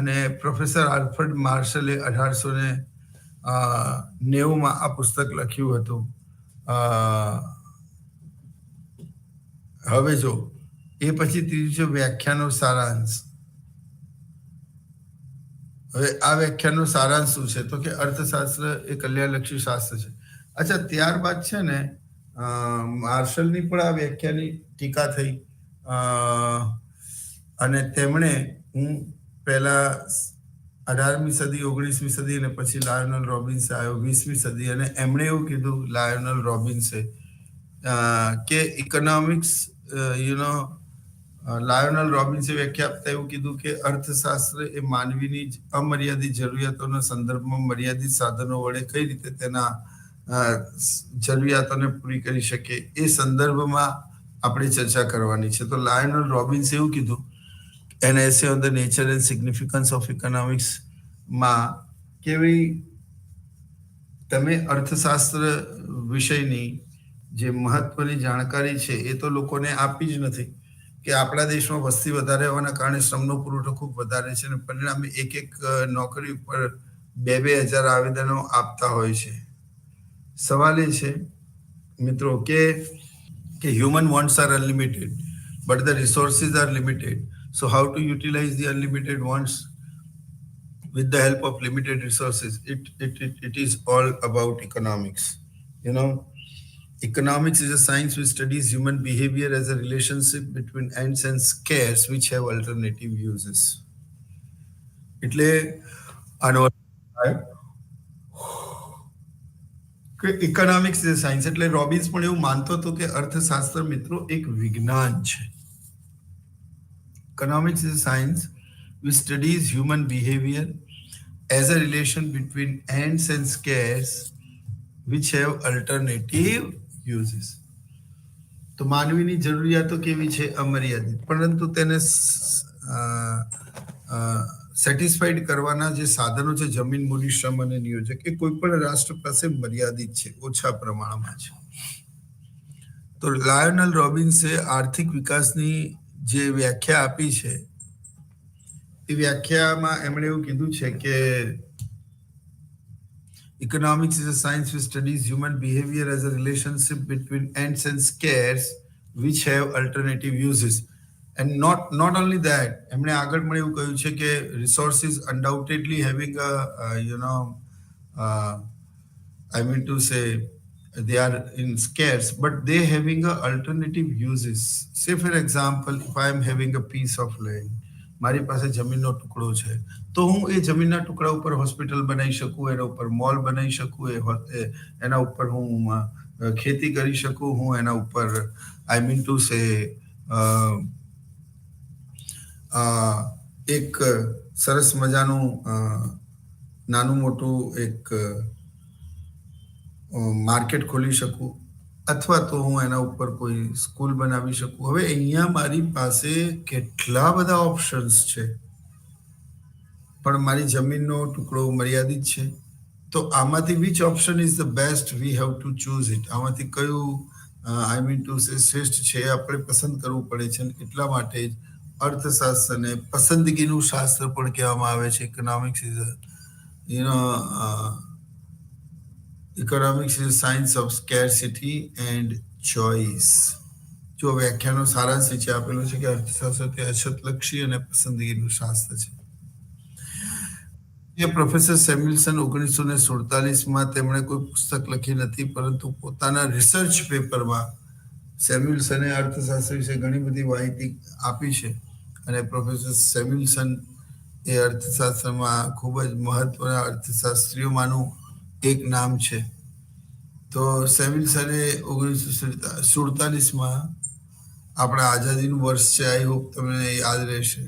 અને પ્રોફેસર આલ્ફ્રેડ માર્શલે 1890માં આ પુસ્તક લખ્યું હતું. હવે જો એ પછી ત્રીજું છે વ્યાખ્યાનો સારાંશ. હવે આ વ્યાખ્યાનો સારાંશ શું છે તો કે અર્થશાસ્ત્ર એ કલ્યાણલક્ષી શાસ્ત્ર છે. અચ્છા, ત્યારબાદ છે ને માર્શલની પણ આ વ્યાખ્યાની ટીકા થઈ અને તેમણે પહેલા 18મી સદી 19મી સદી અને પછી લાયોનલ રોબિન્સ આવ્યો 20મી સદી અને એમણે એવું કીધું લાયોનલ રોબિન્સે કે ઇકોનોમિક્સ લાયોનલ રોબિન્સે વ્યાખ્યા આપતા એવું કીધું કે અર્થશાસ્ત્ર એ માનવીની અમર્યાદિત જરૂરિયાતોના સંદર્ભમાં મર્યાદિત સાધનો વડે કઈ રીતે તેના જરૂરિયાતોને પૂરી કરી શકે એ સંદર્ભમાં આપણે ચર્ચા કરવાની છે. તો લાયોનલ રોબિન્સે એવું કીધું an essay on the nature and significance of economics માં કેવી તમે અર્થશાસ્ત્ર વિષયની જે મહત્વની જાણકારી છે એ તો લોકોને આપી જ નથી કે આપણા દેશમાં વસ્તી વધારે હોવાના કારણે શ્રમનો પુરવઠો ખૂબ વધારે છે અને પરિણામે એક નોકરી ઉપર 2,000 આવેદનો આપતા હોય છે. સવાલ એ છે મિત્રો કે human wants are unlimited but the resources are limited. So how to utilize the unlimited wants with the help of limited resources? It is all about economics. Economics is a science which studies human behavior as a relationship between ends and scarce which have alternative uses. એટલે આનો economics is science. એટલે Robbins પણ એવું માનતો હતો કે અર્થશાસ્ત્ર મિત્રો એક વિજ્ઞાન છે. Economics is a science which studies human behavior as a relation between ends and scarce which have alternative uses. તો માનવીની જરૂરિયાતો કેવી છે? અમર્યાદિત, પરંતુ તેને સેટિસ્ફાઈડ કરવાના જે સાધનો છે જમીન, મૂડી, શ્રમ અને નિયોજક એ કોઈ પણ રાષ્ટ્ર પાસે મર્યાદિત છે, ઓછા પ્રમાણમાં છે. તો લાયોનલ રોબિન્સે આર્થિક વિકાસની જે વ્યાખ્યા આપી છે એ વ્યાખ્યામાં એમણે એવું કીધું છે કે economics is a science which studies human behavior as a relationship between ends and scarce which have alternative uses. And not only that, એમણે આગળ પણ એવું કહ્યું છે કે resources undoubtedly having a I mean to say they are in scarce but they having a alternative uses. Say for example, if I am having a piece of land, મારી પાસે જમીનનો ટુકડો છે તો હું એ જમીનના ટુકડા ઉપર હોસ્પિટલ બનાવી શકું, એના ઉપર મોલ બનાવી શકું, એના ઉપર હું ખેતી કરી શકું, હું એના ઉપર આઈ મીન ટુ સે એક સરસ મજાનું નાનું મોટું એક માર્કેટ ખોલી શકું અથવા તો હું એના ઉપર કોઈ સ્કૂલ બનાવી શકું. હવે અહીંયા મારી પાસે કેટલા બધા ઓપ્શન્સ છે પણ મારી જમીનનો ટુકડો મર્યાદિત છે. તો આમાંથી which option is the best? We have to choose it. આમાંથી કયું આઈ મીન ટુ સે શ્રેષ્ઠ છે આપણે પસંદ કરવું પડે છે. એટલા માટે જ અર્થશાસ્ત્રને પસંદગીનું શાસ્ત્ર પણ કહેવામાં આવે છે. Economics is Economics is a science of scarcity and choice. જો વ્યાખ્યાનો સારાંશ નીચે આપેલો છે કે અર્થશાસ્ત્ર તે અછતલક્ષી અને પસંદગીનું શાસ્ત્ર છે. એ પ્રોફેસર સેમ્યુલસન 1947માં તેમણે કોઈ પુસ્તક લખી નથી, પરંતુ પોતાના રિસર્ચ પેપરમાં સેમ્યુલસને અર્થશાસ્ત્ર વિશે ઘણી બધી માહિતી આપી છે અને પ્રોફેસર સેમ્યુલસન એ અર્થશાસ્ત્રમાં ખૂબ જ મહત્વના અર્થશાસ્ત્રીઓમાંનું એક નામ છે. તો સેમ્યુલસને 1947માં આપણા આઝાદીનું વર્ષ છે. આઈ હોપ તમને યાદ રહેશે.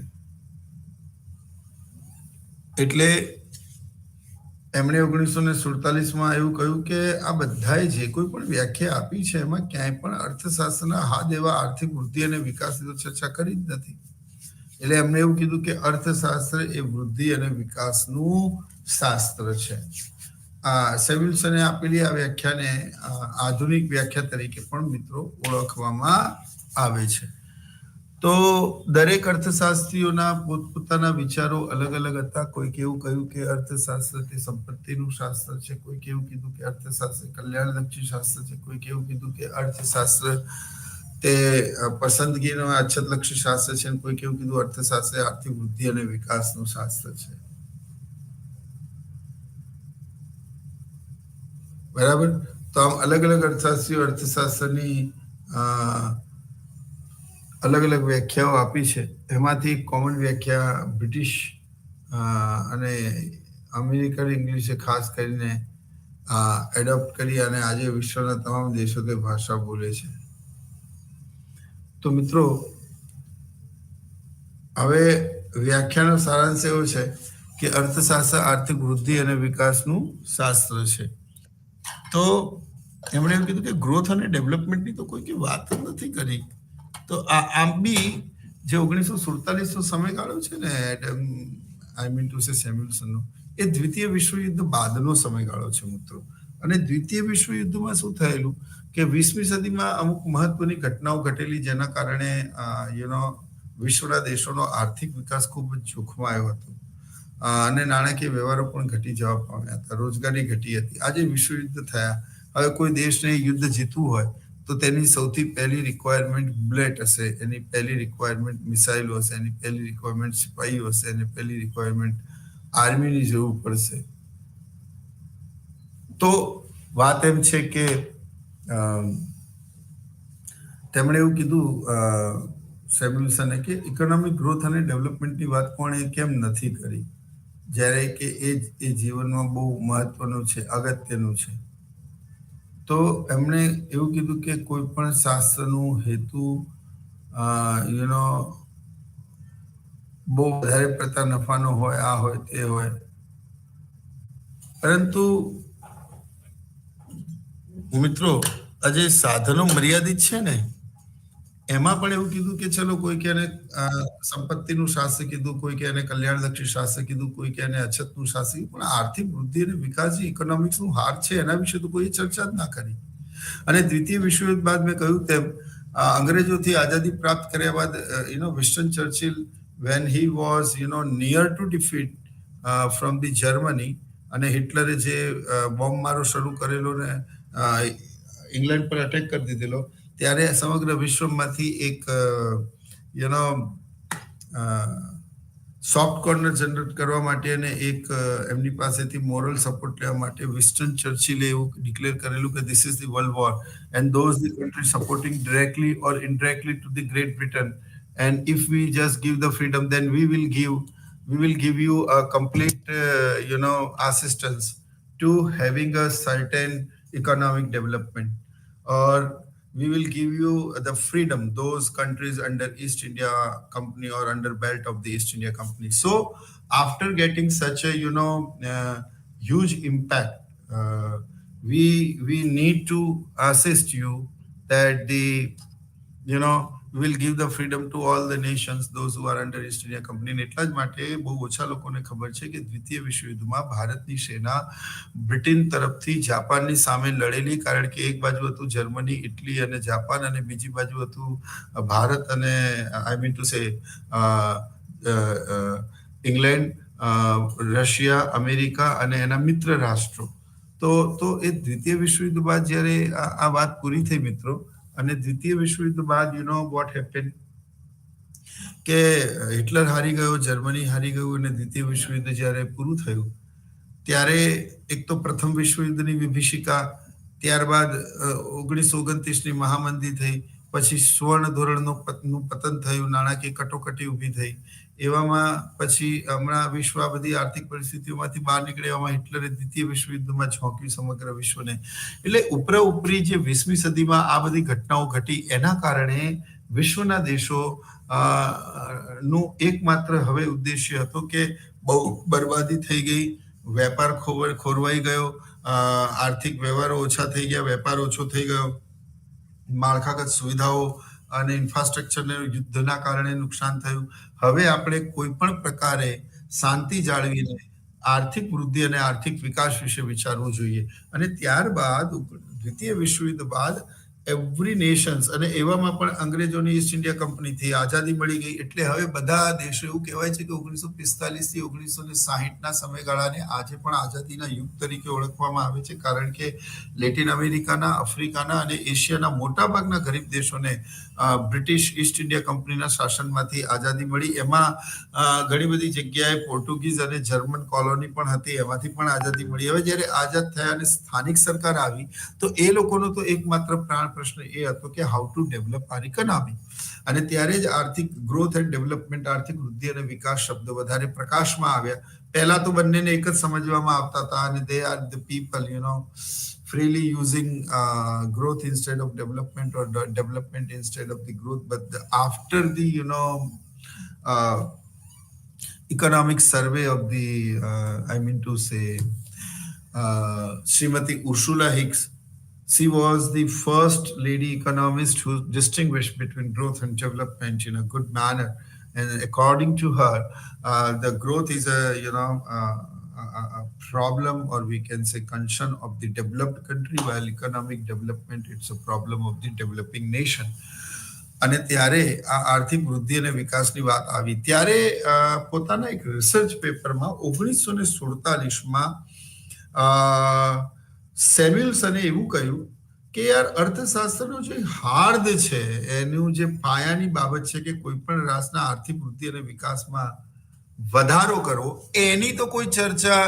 એટલે એમણે 1947માં એવું કહ્યું કે આ બધાએ જે કોઈ પણ વ્યાખ્યા આપી છે એમાં ક્યાંય પણ અર્થશાસ્ત્રના હાથ એવા આર્થિક વૃદ્ધિ અને વિકાસની તો ચર્ચા કરી જ નથી. એટલે એમણે એવું કીધું કે અર્થશાસ્ત્ર એ વૃદ્ધિ અને વિકાસનું શાસ્ત્ર છે. સેમ્યુલ્સને આપેલી આ વ્યાખ્યાને આધુનિક વ્યાખ્યા તરીકે પણ મિત્રો ઓળખવામાં આવે છે. તો દરેક અર્થશાસ્ત્રીઓના પોતપોતાના વિચારો અલગ અલગ હતા. કોઈક એવું કહ્યું કે અર્થશાસ્ત્ર તે સંપત્તિનું શાસ્ત્ર છે, કોઈક એવું કીધું કે અર્થશાસ્ત્ર કલ્યાણલક્ષી શાસ્ત્ર છે, કોઈક એવું કીધું કે અર્થશાસ્ત્ર તે પસંદગીનો અછતલક્ષી શાસ્ત્ર છે, અને કોઈક એવું કીધું અર્થશાસ્ત્ર આર્થિક વૃદ્ધિ અને વિકાસનું શાસ્ત્ર છે. બરાબર. તો આમ અલગ અલગ અર્થશાસ્ત્રીઓ અર્થશાસ્ત્રની અલગ અલગ વ્યાખ્યાઓ આપી છે. એમાંથી કોમન વ્યાખ્યા બ્રિટિશ અને અમેરિકન ઇંગ્લિશે ખાસ કરીને એડોપ્ટ કરી અને આજે વિશ્વના તમામ દેશો તે ભાષા બોલે છે. તો મિત્રો હવે વ્યાખ્યાનો સારાંશ એવો છે કે અર્થશાસ્ત્ર આર્થિક વૃદ્ધિ અને વિકાસનું શાસ્ત્ર છે. તો એમણે એમ કીધું કે ગ્રોથ અને ડેવલપમેન્ટની તો કોઈ વાત જ નથી કરી. તો આમ બી જે 1947નો સમયગાળો છે ને, આઈ મીન ટુ સે સેમ્યુલ્સનનો, એ દ્વિતીય વિશ્વયુદ્ધ બાદનો સમયગાળો છે મિત્રો. અને દ્વિતીય વિશ્વયુદ્ધમાં શું થયેલું કે 20મી સદીમાં અમુક મહત્વની ઘટનાઓ ઘટેલી, જેના કારણે વિશ્વના દેશોનો આર્થિક વિકાસ ખૂબ જ જોખમાયો હતો અને નાણાકીય વ્યવહારો પણ ઘટી જવા પામ્યા હતા, રોજગારી ઘટી હતી. આજે વિશ્વયુદ્ધ થયા. હવે કોઈ દેશને યુદ્ધ જીતવું હોય તો તેની સૌથી પહેલી રિક્વાયરમેન્ટ બુલેટ હશે, એની પહેલી રિક્વાયરમેન્ટ મિસાઇલો હશે, એની પહેલી રિક્વાયરમેન્ટ સિપાહીઓ હશે, એની પહેલી રિક્વાયરમેન્ટ આર્મીની જરૂર પડશે. તો વાત એમ છે કે તેમણે એવું કીધું સેમ્યુલ્સને કે ઇકોનોમિક ગ્રોથ અને ડેવલપમેન્ટની વાત કોણે કેમ નથી કરી, જ્યારે કે એ જીવનમાં બહુ મહત્વનું છે, અગત્યનું છે. તો એમણે એવું કીધું કે કોઈ પણ શાસ્ત્રનું હેતુ બહુ વધારે પડતા નફાનો હોય, આ હોય તે હોય, પરંતુ મિત્રો આ જે સાધનો મર્યાદિત છે ને, એમાં પણ એવું કીધું કે ચલો કોઈ કે સંપત્તિનું શાસ્ત્ર કીધું, કોઈ કે કલ્યાણલક્ષી શાસ્ત્ર કીધું, કોઈ કે અછતનું શાસ્ત્ર, પણ આર્થિક વૃદ્ધિ અને વિકાસ જે ઇકોનોમિક્સનું હાર છે એના વિશે તો કોઈ ચર્ચા જ ના કરી. અને દ્વિતીય વિશ્વયુદ્ધ બાદ મેં કહ્યું તેમ અંગ્રેજોથી આઝાદી પ્રાપ્ત કર્યા બાદ Winston Churchill, when he was near to defeat from the Germany, અને હિટલરે જે બોમ્બ મારો શરૂ કરેલો ને ઇંગ્લેન્ડ પર અટેક કરી દીધેલો, ત્યારે સમગ્ર વિશ્વમાંથી એક સોફ્ટ કોર્નર જનરેટ કરવા માટે અને એક એમની પાસેથી મોરલ સપોર્ટ લેવા માટે વિન્સ્ટન ચર્ચિલે એવું ડિક્લેર કરેલું કે this is the world war and those the country supporting directly or indirectly to the great Britain, and if we just give the freedom, then we will give you a complete assistance to having a certain economic development, or we will give you the freedom, those countries under East India Company or under belt of the East India Company. So after getting such a huge impact, we need to assist you that we will give the freedom to all the nations, those who are under East India Company. એટલા જ માટે બહુ ઓછા લોકોને ખબર છે કે દ્વિતીય વિશ્વયુદ્ધમાં ભારતની સેના બ્રિટન તરફથી જાપાનની સામે લડેલી, કારણ કે એક બાજુ હતું જર્મની, ઇટલી અને જાપાન, અને બીજી બાજુ હતું ભારત અને I mean to say England, Russia, America અને એના મિત્ર રાષ્ટ્રો. તો એ દ્વિતીય વિશ્વયુદ્ધ બાદ જ્યારે આ વાત પૂરી થઈ મિત્રો, અને દ્વિતીય વિશ્વયુદ્ધ બાદ વોટ હેપન કે હિટલર હારી ગયો, જર્મની હારી ગયું, અને દ્વિતીય વિશ્વયુદ્ધ જ્યારે પૂરું થયું ત્યારે એક તો પ્રથમ વિશ્વયુદ્ધની વિભીષિકા, ત્યારબાદ 1929ની મહામંદી થઈ, પછી સુવર્ણ ધોરણનું પતન થયું, નાણાકીય કટોકટી ઊભી થઈ. એવામાં પછી હમણાં વિશ્વ આ બધી આર્થિક પરિસ્થિતિઓમાંથી બહાર નીકળવામાં હિટલરે દ્વિતીય વિશ્વયુદ્ધમાં ઝોંક્યું સમગ્ર વિશ્વને. એટલે ઉપરી જે 20મી સદીમાં આ બધી ઘટનાઓ ઘટી, એના કારણે વિશ્વના દેશો નું એકમાત્ર હવે ઉદ્દેશ્ય હતો કે બહુ બરબાદી થઈ ગઈ, વેપાર ખોરવાઈ ગયો, આર્થિક વ્યવહારો ઓછા થઈ ગયા, વેપાર ઓછો થઈ ગયો, માળખાગત સુવિધાઓ અને ઇન્ફ્રાસ્ટ્રક્ચરને યુદ્ધના કારણે નુકસાન થયું. હવે આપણે કોઈ પણ પ્રકારે શાંતિ જાળવીને આર્થિક વૃદ્ધિ અને આર્થિક વિકાસ વિશે વિચારવું જોઈએ. અને ત્યારબાદ દ્વિતીય વિશ્વયુદ્ધ બાદ એવરી નેશન્સ, અને એવામાં પણ અંગ્રેજોની ઈસ્ટ ઇન્ડિયા કંપનીથી આઝાદી મળી ગઈ એટલે હવે બધા દેશો, એવું કહેવાય છે કે 1945 થી 1960ના સમયગાળાને આજે પણ આઝાદીના યુગ તરીકે ઓળખવામાં આવે છે, કારણ કે લેટિન અમેરિકાના, આફ્રિકાના અને એશિયાના મોટાભાગના ગરીબ દેશોને બ્રિટિશ ઈસ્ટ ઇન્ડિયા કંપનીના શાસનમાંથી આઝાદી મળી. એમાં ઘણી બધી જગ્યાએ પોર્ટુગીઝ અને જર્મન કોલોની પણ હતી, એમાંથી પણ આઝાદી મળી. હવે જ્યારે આઝાદ થયા અને સ્થાનિક સરકાર આવી તો એ લોકોનો તો એકમાત્ર પ્રાણ પ્રશ્ન એ હતો કે how to develop our economy. અને ત્યારે જ આર્થિક ગ્રોથ એન્ડ ડેવલપમેન્ટ, આર્થિક વૃદ્ધિ અને વિકાસ શબ્દો વધારે પ્રકાશમાં આવ્યા. પહેલા તો બંનેને એક જ સમજવામાં આવતા હતા, અને they are the people freely using growth instead of development, or development instead of the growth. But after the economic survey of the I mean to say Srimati Ursula Hicks, she was the first lady economist who distinguished between growth and development in a good manner. And according to her, the growth is a problem, or we can say concern of the developed country, while economic development, it's a problem of the developing nation. અને ત્યારે આ આર્થિક વૃદ્ધિ અને વિકાસની વાત આવી ત્યારે પોતાના એક રિસર્ચ પેપરમાં 1947માં સેમ્યુઅલ્સને એવું કહ્યું કે યાર, અર્થશાસ્ત્રનો જે હાર્દ છે, એનું જે પાયાની બાબત છે કે કોઈ પણ રાષ્ટ્રના આર્થિક વૃદ્ધિ અને વિકાસમાં વધારો કરવો, એની તો કોઈ ચર્ચા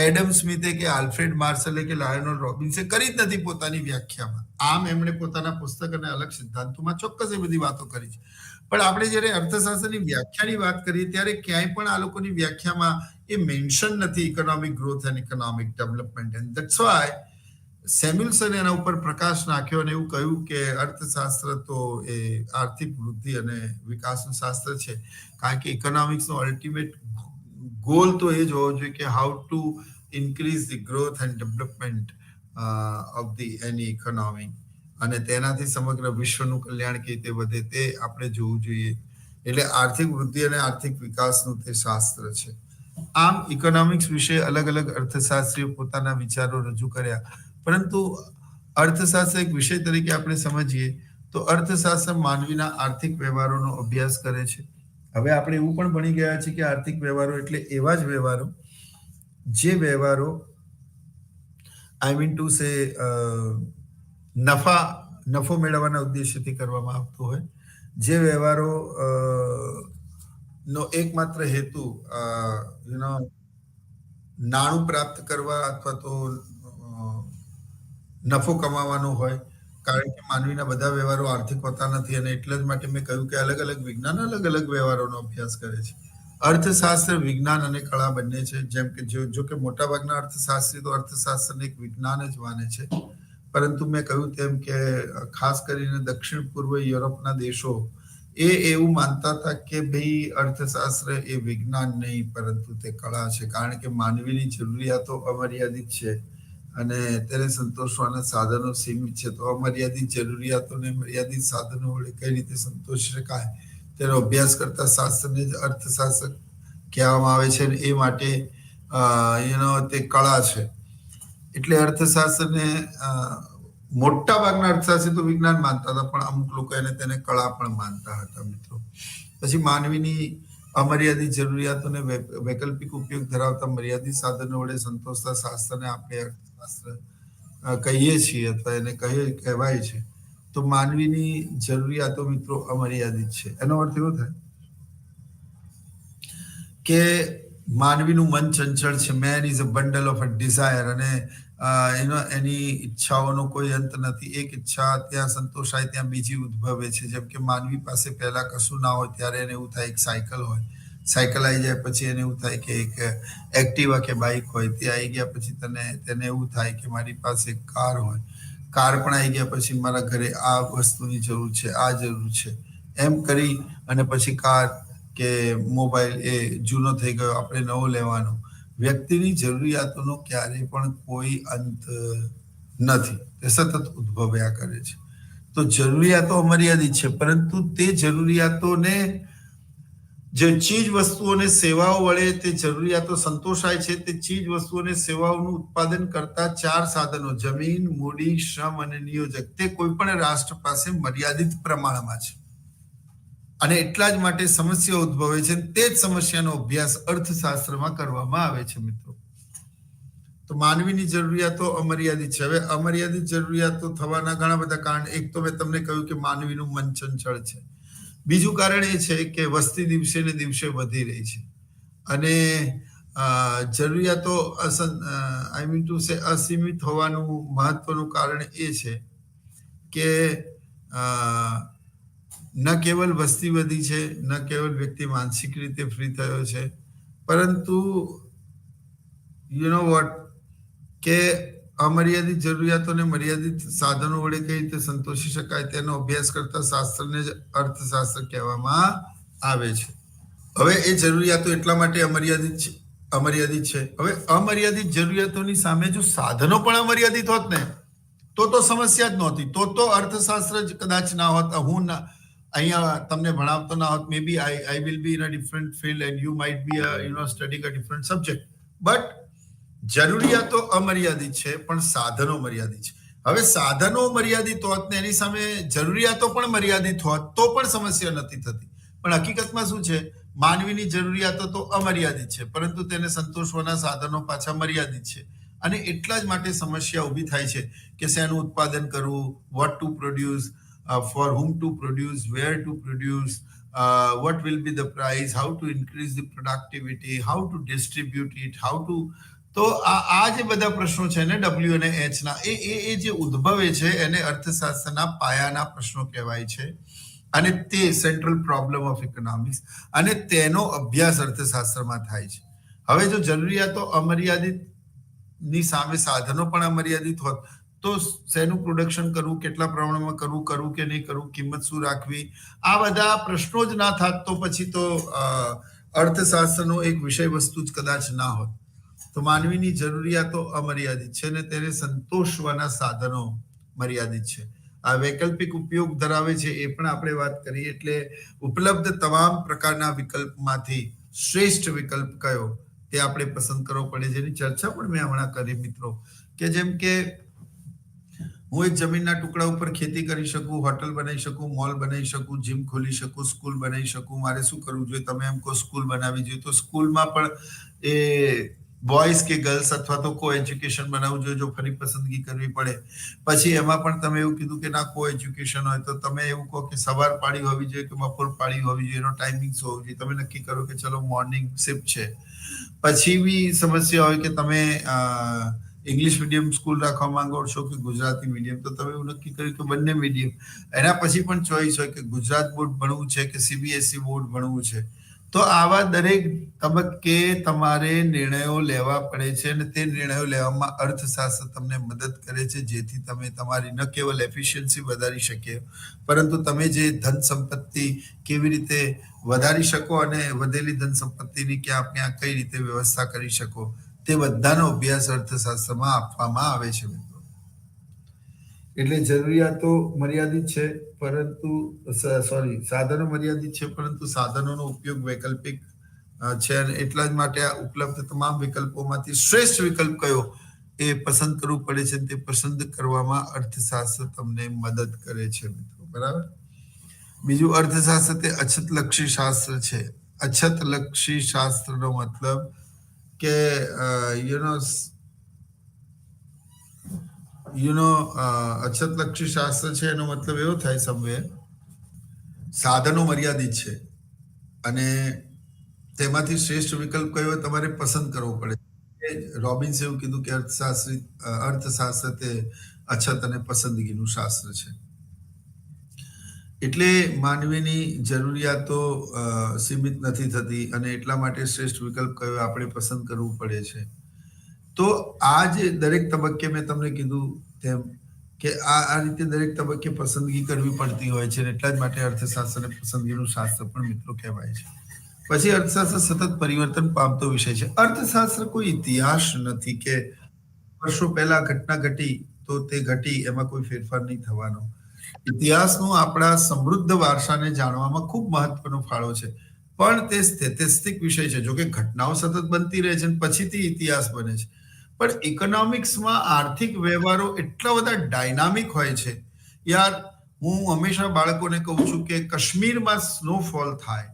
એડમ સ્મિથે કે આલ્ફ્રેડ માર્શલે કે લાયોનલ રોબિન્સે કરી જ નથી પોતાની વ્યાખ્યામાં. આમ એમણે પોતાના પુસ્તક અને અલગ સિદ્ધાંતોમાં ચોક્કસ એ બધી વાતો કરી છે, પણ આપણે જ્યારે અર્થશાસ્ત્રની વ્યાખ્યાની વાત કરીએ ત્યારે ક્યાંય પણ આ લોકોની વ્યાખ્યામાં એ મેન્શન નથી economic growth and economic development. And that's why સેમ્યુઅલ્સને એના ઉપર પ્રકાશ નાખ્યો અને એવું કહ્યું કે અર્થશાસ્ત્ર તો એ આર્થિક વૃદ્ધિ અને વિકાસનું શાસ્ત્ર છે, કારણ કે ઇકોનોમિક્સનો અલ્ટિમેટ ગોલ તો એ જ હોવો જોઈએ કે how two increase the growth and development of the any economy, અને તેનાથી સમગ્ર વિશ્વનું કલ્યાણ કેવી રીતે વધે તે આપણે જોવું જોઈએ. એટલે આર્થિક વૃદ્ધિ અને આર્થિક વિકાસનું તે શાસ્ત્ર છે. આમ ઇકોનોમિક્સ વિશે અલગ અલગ અર્થશાસ્ત્રીઓ પોતાના વિચારો રજૂ કર્યા, પરંતુ અર્થશાસ્ત્ર એક વિષય તરીકે આપણે સમજીએ તો અર્થશાસ્ત્ર માનવીના આર્થિક વ્યવહારોનો અભ્યાસ કરે છે. હવે આપણે એવું પણ ભણી ગયા છે કે આર્થિક વ્યવહારો એટલે એવા જ વ્યવહારો જે વ્યવહારો આઈ મીન ટુ સે નફો મેળવવાના ઉદ્દેશ્યથી કરવામાં આવતો હોય, જે વ્યવહારો નો એકમાત્ર હેતુ નાણું પ્રાપ્ત કરવા અથવા તો નફો કમાવાનો હોય, કારણ કે માનવીના બધા વ્યવહારો આર્થિક હોતા નથી, અને એટલે જ માટે મેં કહ્યું કે અલગ અલગ વિજ્ઞાન અલગ અલગ વ્યવહારોનો અભ્યાસ કરે છે. અર્થશાસ્ત્ર વિજ્ઞાન અને કળા બંને છે. જેમ કે જો કે મોટાભાગના અર્થશાસ્ત્રી તો અર્થશાસ્ત્રને એક વિજ્ઞાન જ માને છે, પરંતુ મેં કહ્યું તેમ કે ખાસ કરીને દક્ષિણ પૂર્વ યુરોપના દેશો એવું માનતા હતા કે ભાઈ અર્થશાસ્ત્ર એ વિજ્ઞાન નહીં પરંતુ તે કળા છે, કારણ કે માનવીની જરૂરિયાતો અમર્યાદિત છે અને તેને સંતોષવાના સાધનો સીમિત છે. તો અમર્યાદિત જરૂરિયાતોને મર્યાદિત સાધનો વડે કઈ રીતે સંતોષી શકાય તેનો અભ્યાસ કરતા શાસ્ત્રને જ અર્થશાસ્ત્ર કહેવામાં આવે છે, એ માટે તે કળા છે. એટલે અર્થશાસ્ત્રને મોટા ભાગના અર્થશાસ્ત્રી તો વિજ્ઞાન માનતા હતા, પણ અમુક લોકો તેને કળા પણ માનતા હતા. મિત્રો, પછી માનવીની અમર્યાદિત જરૂરિયાતોને વૈકલ્પિક ઉપયોગ ધરાવતા મર્યાદિત સાધનો વડે સંતોષતા શાસ્ત્રને આપણે અર્થશાસ્ત્ર કહીએ છીએ, અથવા એને કહેવાય છે. તો માનવીની જરૂરિયાતો મિત્રો અમર્યાદિત છે. એનો અર્થ એવો થાય કે માનવીનું મન ચંચળ છે. Man is a bundle of a desire, અને એની ઈચ્છાઓનો કોઈ અંત નથી. એક ઈચ્છા ત્યાં સંતોષાય ત્યાં બીજી ઉદ્ભવે છે. જેમ કે માનવી પાસે પહેલા કશું ના હોય ત્યારે એને એવું થાય એક સાયકલ હોય, સાયકલ આવી જાય પછી એને એવું થાય કે એક એક્ટિવા કે બાઇક હોય, તે આવી ગયા પછી તેને એવું થાય કે મારી પાસે એક કાર હોય, કાર પણ આવી ગયા પછી મારા ઘરે આ વસ્તુની જરૂર છે, આ જરૂર છે. એમ કરી અને પછી કાર કે મોબાઈલ એ જૂનો થઈ ગયો, આપણે નવો લેવાનો. વ્યક્તિની જરૂરિયાતોનો ક્યારેય પણ કોઈ અંત નથી, તે સતત ઉદ્ભવ્યા કરે છે. તો જરૂરિયાતો અમર્યાદિત છે, પરંતુ તે જરૂરિયાતોને જે ચીજ વસ્તુઓને સેવાઓ વડે તે જરૂરિયાતો સંતોષાય છે, તે ચીજ વસ્તુઓને સેવાઓનું ઉત્પાદન કરતા 4 સાધનો જમીન, મૂડી, શ્રમ અને નિયોજક તે કોઈ પણ રાષ્ટ્ર પાસે મર્યાદિત પ્રમાણમાં છે. અને એટલા જ માટે સમસ્યા ઉદ્ભવે છે. તે જ સમસ્યાનો અભ્યાસ અર્થશાસ્ત્રમાં કરવામાં આવે છે મિત્રો. તો માનવીની જરૂરિયાતો અમર્યાદિત છે. હવે અમર્યાદિત જરૂરિયાતો થવાના ઘણા બધા કારણ. એક તો મેં તમને કહ્યું કે માનવીનું મન ચંચળ છે. બીજું કારણ એ છે કે વસ્તી દિવસે ને દિવસે વધી રહી છે અને જરૂરિયાતો અસીમિત હોવાનું મહત્વનું કારણ એ છે કે ન કેવલ વસ્તી વધી છે, ન કેવલ વ્યક્તિ માનસિક રીતે ફ્રી થયો છે, પરંતુ યુ નો વોટ કે અમર્યાદિત જરૂરિયાતોને મર્યાદિત સાધનો વડે કઈ રીતે સંતોષી શકાય તેનો અભ્યાસ કરતા શાસ્ત્રને જ અર્થશાસ્ત્ર કહેવામાં આવે છે. હવે એ જરૂરિયાતો એટલા માટે અમર્યાદિત છે. હવે અમર્યાદિત જરૂરિયાતોની સામે જો સાધનો પણ અમર્યાદિત હોત ને તો સમસ્યા જ નહોતી. તો અર્થશાસ્ત્ર જ કદાચ ના હોત. હું અહીંયા તમને ભણાવતો ના હોત. May be I will be in a different field and you might be studying a different subject. But જરૂરિયાતો અમર્યાદિત છે, પણ સાધનો મર્યાદિત છે. હવે સાધનો મર્યાદિત હોત ને એની સામે જરૂરિયાતો પણ મર્યાદિત હોત તો પણ સમસ્યા નથી થતી. પણ હકીકતમાં શું છે, માનવીની જરૂરિયાતો તો અમર્યાદિત છે, પરંતુ તેને સંતોષવાના સાધનો પાછા મર્યાદિત છે. અને એટલા જ માટે સમસ્યા ઊભી થાય છે કે શેનું ઉત્પાદન કરવું, what to produce, for whom to produce, where to produce, what will be the price, how to increase the productivity, how to distribute it, how to. તો આ જે બધા પ્રશ્નો છે ને ડબલ્યુ અને એચ ના એ જે ઉદ્ભવે છે એને અર્થશાસ્ત્રના પાયાના પ્રશ્નો કહેવાય છે. અને તે સેન્ટ્રલ પ્રોબ્લેમ ઓફ ઇકોનોમિક્સ અને તેનો અભ્યાસ અર્થશાસ્ત્રમાં થાય છે. હવે જો જરૂરિયાતો અમર્યાદિત ની સામે સાધનો પણ અમર્યાદિત હોત તો શેનું પ્રોડક્શન કરવું, કેટલા પ્રમાણમાં કરવું કે નહીં કરવું, કિંમત શું રાખવી, આ બધા પ્રશ્નો જ ના થાત તો પછી તો અર્થશાસ્ત્રનો એક વિષય વસ્તુ જ કદાચ ના હોત. તો માનવીની જરૂરિયાતો અમર્યાદિત છે અને તેને સંતોષવાના સાધનો મર્યાદિત છે. આ વૈકલ્પિક ઉપયોગ ધરાવે છે એ પણ આપણે વાત કરી. એટલે ઉપલબ્ધ તમામ પ્રકારના વિકલ્પમાંથી શ્રેષ્ઠ વિકલ્પ કયો તે આપણે પસંદ કરવો પડે. જેની ચર્ચા પણ મેં હમણાં કરી મિત્રો, કે જેમ કે હું એક જમીનના ટુકડા ઉપર ખેતી કરી શકું, હોટલ બનાવી શકું, મોલ બનાવી શકું, જીમ ખોલી શકું, સ્કૂલ બનાવી શકું. મારે શું કરવું જોઈએ? તમે એમ કહો સ્કૂલ બનાવવી જોઈએ, તો સ્કૂલમાં પણ એ બોયઝ કે ગર્લ્સ અથવા તો કો એજ્યુકેશન બનાવવું જોઈએ જો ફરી પસંદગી કરવી પડે. પછી એમાં પણ તમે એવું કીધું કે ના કો એજ્યુકેશન હોય તો તમે એવું કહો કે સવાર પાળી હોવી જોઈએ કે બપોર પાળી હોવી જોઈએ, એનો ટાઈમિંગ શું હોવું જોઈએ. તમે નક્કી કરો કે ચલો મોર્નિંગ શિફ્ટ છે. પછી બી સમસ્યા હોય કે તમે ઇંગ્લિશ મીડિયમ સ્કૂલ રાખવા માંગો છો કે ગુજરાતી મીડિયમ, તો તમે એવું નક્કી કર્યું કે બંને મીડિયમ. એના પછી પણ ચોઈસ હોય કે ગુજરાત બોર્ડ ભણવું છે કે સીબીએસઈ બોર્ડ ભણવું છે. તો આવા દરેક તબક્કે તમારે નિર્ણયો લેવા પડે છે અને તે નિર્ણયો લેવામાં અર્થશાસ્ત્ર તમને મદદ કરે છે, જેથી તમે તમારી ન કેવલ એફિશિયન્સી વધારી શકે, પરંતુ તમે જે ધન સંપત્તિ કેવી રીતે વધારી શકો અને વધેલી ધન સંપત્તિની ક્યાં કઈ રીતે વ્યવસ્થા કરી શકો તે બધાનો અભ્યાસ અર્થશાસ્ત્રમાં આપવામાં આવે છે મિત્રો. એટલે જરૂરિયાતો મર્યાદિત છે, પરંતુ સાધનો મર્યાદિત છે, પરંતુ સાધનોનો ઉપયોગ વૈકલ્પિક છે અને એટલા જ માટે આ ઉપલબ્ધ તમામ વિકલ્પોમાંથી શ્રેષ્ઠ વિકલ્પ કયો એ પસંદ કરવું પડે છે. તે પસંદ કરવામાં અર્થશાસ્ત્ર તમને મદદ કરે છે મિત્રો. બરાબર. બીજું, અર્થશાસ્ત્ર તે અછતલક્ષી શાસ્ત્ર છે. અછતલક્ષી શાસ્ત્રનો મતલબ કે અછતલક્ષી શાસ્ત્ર છે એનો મતલબ એવો થાય સમવેર સાધનો મર્યાદિત છે અને તેમાંથી શ્રેષ્ઠ વિકલ્પ કયો તમારે પસંદ કરવો પડે. રોબિન્સે એવું કીધું કે અર્થશાસ્ત્ર તે અછત અને પસંદગીનું શાસ્ત્ર છે. એટલે માનવીની જરૂરિયાતો સીમિત નથી થતી અને એટલા માટે શ્રેષ્ઠ વિકલ્પ કયો આપણે પસંદ કરવું પડે છે. તો આ જે દરેક તબક્કે મેં તમને કીધું તેમ કે આ રીતે દરેક તબક્કે પસંદગી કરવી પડતી હોય છે, એટલા જ માટે અર્થશાસ્ત્રને પસંદગીનું શાસ્ત્ર પણ મિત્રો કહેવાય છે. પછી અર્થશાસ્ત્ર સતત પરિવર્તન પામતો વિષય છે. અર્થશાસ્ત્ર કોઈ ઇતિહાસ નથી કે વર્ષો પહેલા ઘટના ઘટી તો તે ઘટી, એમાં કોઈ ફેરફાર નહીં થવાનો. ઇતિહાસનો આપણા સમૃદ્ધ વારસાને જાણવામાં ખૂબ મહત્વનો ફાળો છે, પણ તે સ્થેતિસ્ટિક વિષય છે. જો કે ઘટનાઓ સતત બનતી રહે છે અને પછીથી ઇતિહાસ બને છે. પણ ઇકોનોમિક્સમાં આર્થિક વ્યવહારો એટલા બધા ડાયનામિક હોય છે. યાર, હું હંમેશા બાળકોને કહું છું કે કાશ્મીરમાં સ્નોફોલ થાય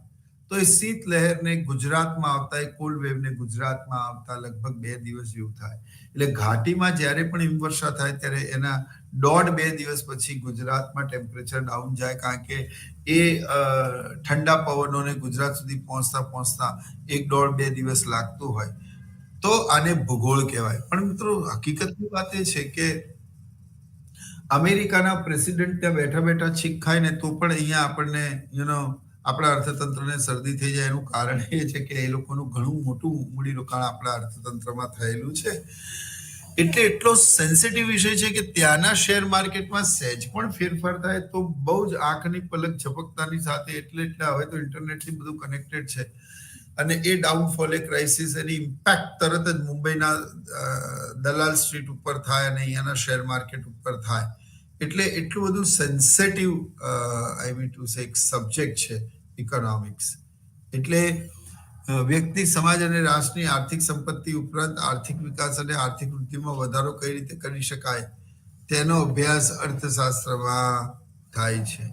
તો એ શીત લહેરને ગુજરાતમાં આવતા, એ કોલ્ડ વેવને ગુજરાતમાં આવતા લગભગ 2 દિવસ જેવું થાય. એટલે ઘાટીમાં જ્યારે પણ હિમવર્ષા થાય ત્યારે એના 1.5-2 દિવસ પછી ગુજરાતમાં ટેમ્પરેચર ડાઉન જાય, કારણ કે એ ઠંડા પવનોને ગુજરાત સુધી પહોંચતા પહોંચતા 1-1.5-2 દિવસ લાગતું હોય. તો આને ભૂગોળ કહેવાય. પણ મિત્રો, હકીકતની વાત એ છે કે અમેરિકાના પ્રેસિડેન્ટ ત્યાં બેઠા બેઠા છીક ખાય ને તો પણ અહીંયા આપણને આપણા અર્થતંત્રને શરદી થઈ જાય. એનું કારણ એ છે કે એ લોકોનું ઘણું મોટું મૂડીરોકાણ આપણા અર્થતંત્રમાં થયેલું છે. એટલે એટલો સેન્સિટિવ વિષય છે કે ત્યાંના શેર માર્કેટમાં સહેજ પણ ફેરફાર થાય તો બહુ જ આંખની પલક ઝપકતાની સાથે, એટલે હવે તો ઇન્ટરનેટથી બધું કનેક્ટેડ છે, અને એ ડાઉનફોલ, એ ક્રાઇસિસ, એની ઇમ્પેક્ટ તરત જ મુંબઈના દલાલ સ્ટ્રીટ ઉપર થાય અને અહીંયાના શેર માર્કેટ ઉપર થાય. એટલે એટલું બધું sensitive I mean to say એક સબ્જેક્ટ છે ઇકોનોમિક્સ. એટલે વ્યક્તિ, સમાજ અને રાષ્ટ્રની આર્થિક સંપત્તિ ઉપરાંત આર્થિક વિકાસ અને આર્થિક વૃદ્ધિમાં વધારો કઈ રીતે કરી શકાય તેનો અભ્યાસ અર્થશાસ્ત્રમાં થાય છે.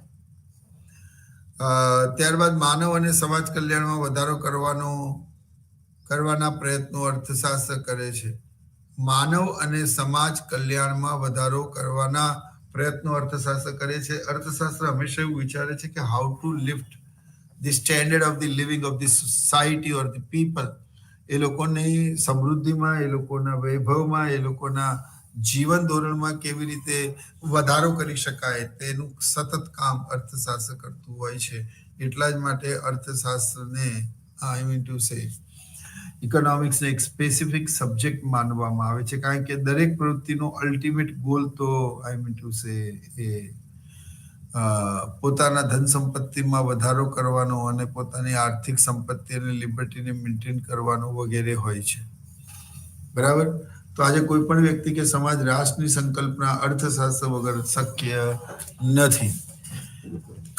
ત્યારબાદ માનવ અને સમાજ કલ્યાણમાં વધારો કરવાના પ્રયત્નો અર્થશાસ્ત્ર કરે છે. માનવ અને સમાજ કલ્યાણમાં વધારો કરવાના પ્રયત્નો અર્થશાસ્ત્ર કરે છે. અર્થશાસ્ત્ર હંમેશા એવું વિચારે છે કે how to lift the standard of the living of the society or the people. એ લોકોની સમૃદ્ધિમાં, એ લોકોના વૈભવમાં, એ લોકોના જીવન ધોરણમાં કેવી રીતે વધારો કરી શકાય તેનું સતત કામ અર્થશાસ્ત્ર કરતું હોય છે. એટલા જ માટે અર્થશાસ્ત્રને આઈ મીન ટુ સે ઇકોનોમિક્સને એક સ્પેસિફિક સબ્જેક્ટ માનવામાં આવે છે, કારણ કે દરેક પ્રવૃત્તિનો અલ્ટિમેટ ગોલ તો આઈ મીન ટુ સે એ પોતાના ધન સંપત્તિમાં વધારો કરવાનો અને પોતાની આર્થિક સંપત્તિ અને લિબર્ટીને મેન્ટેન કરવાનો વગેરે હોય છે. બરાબર. તો આજે કોઈ પણ વ્યક્તિ કે સમાજ, રાષ્ટ્રની સંકલ્પના અર્થશાસ્ત્ર વગર શક્ય નથી,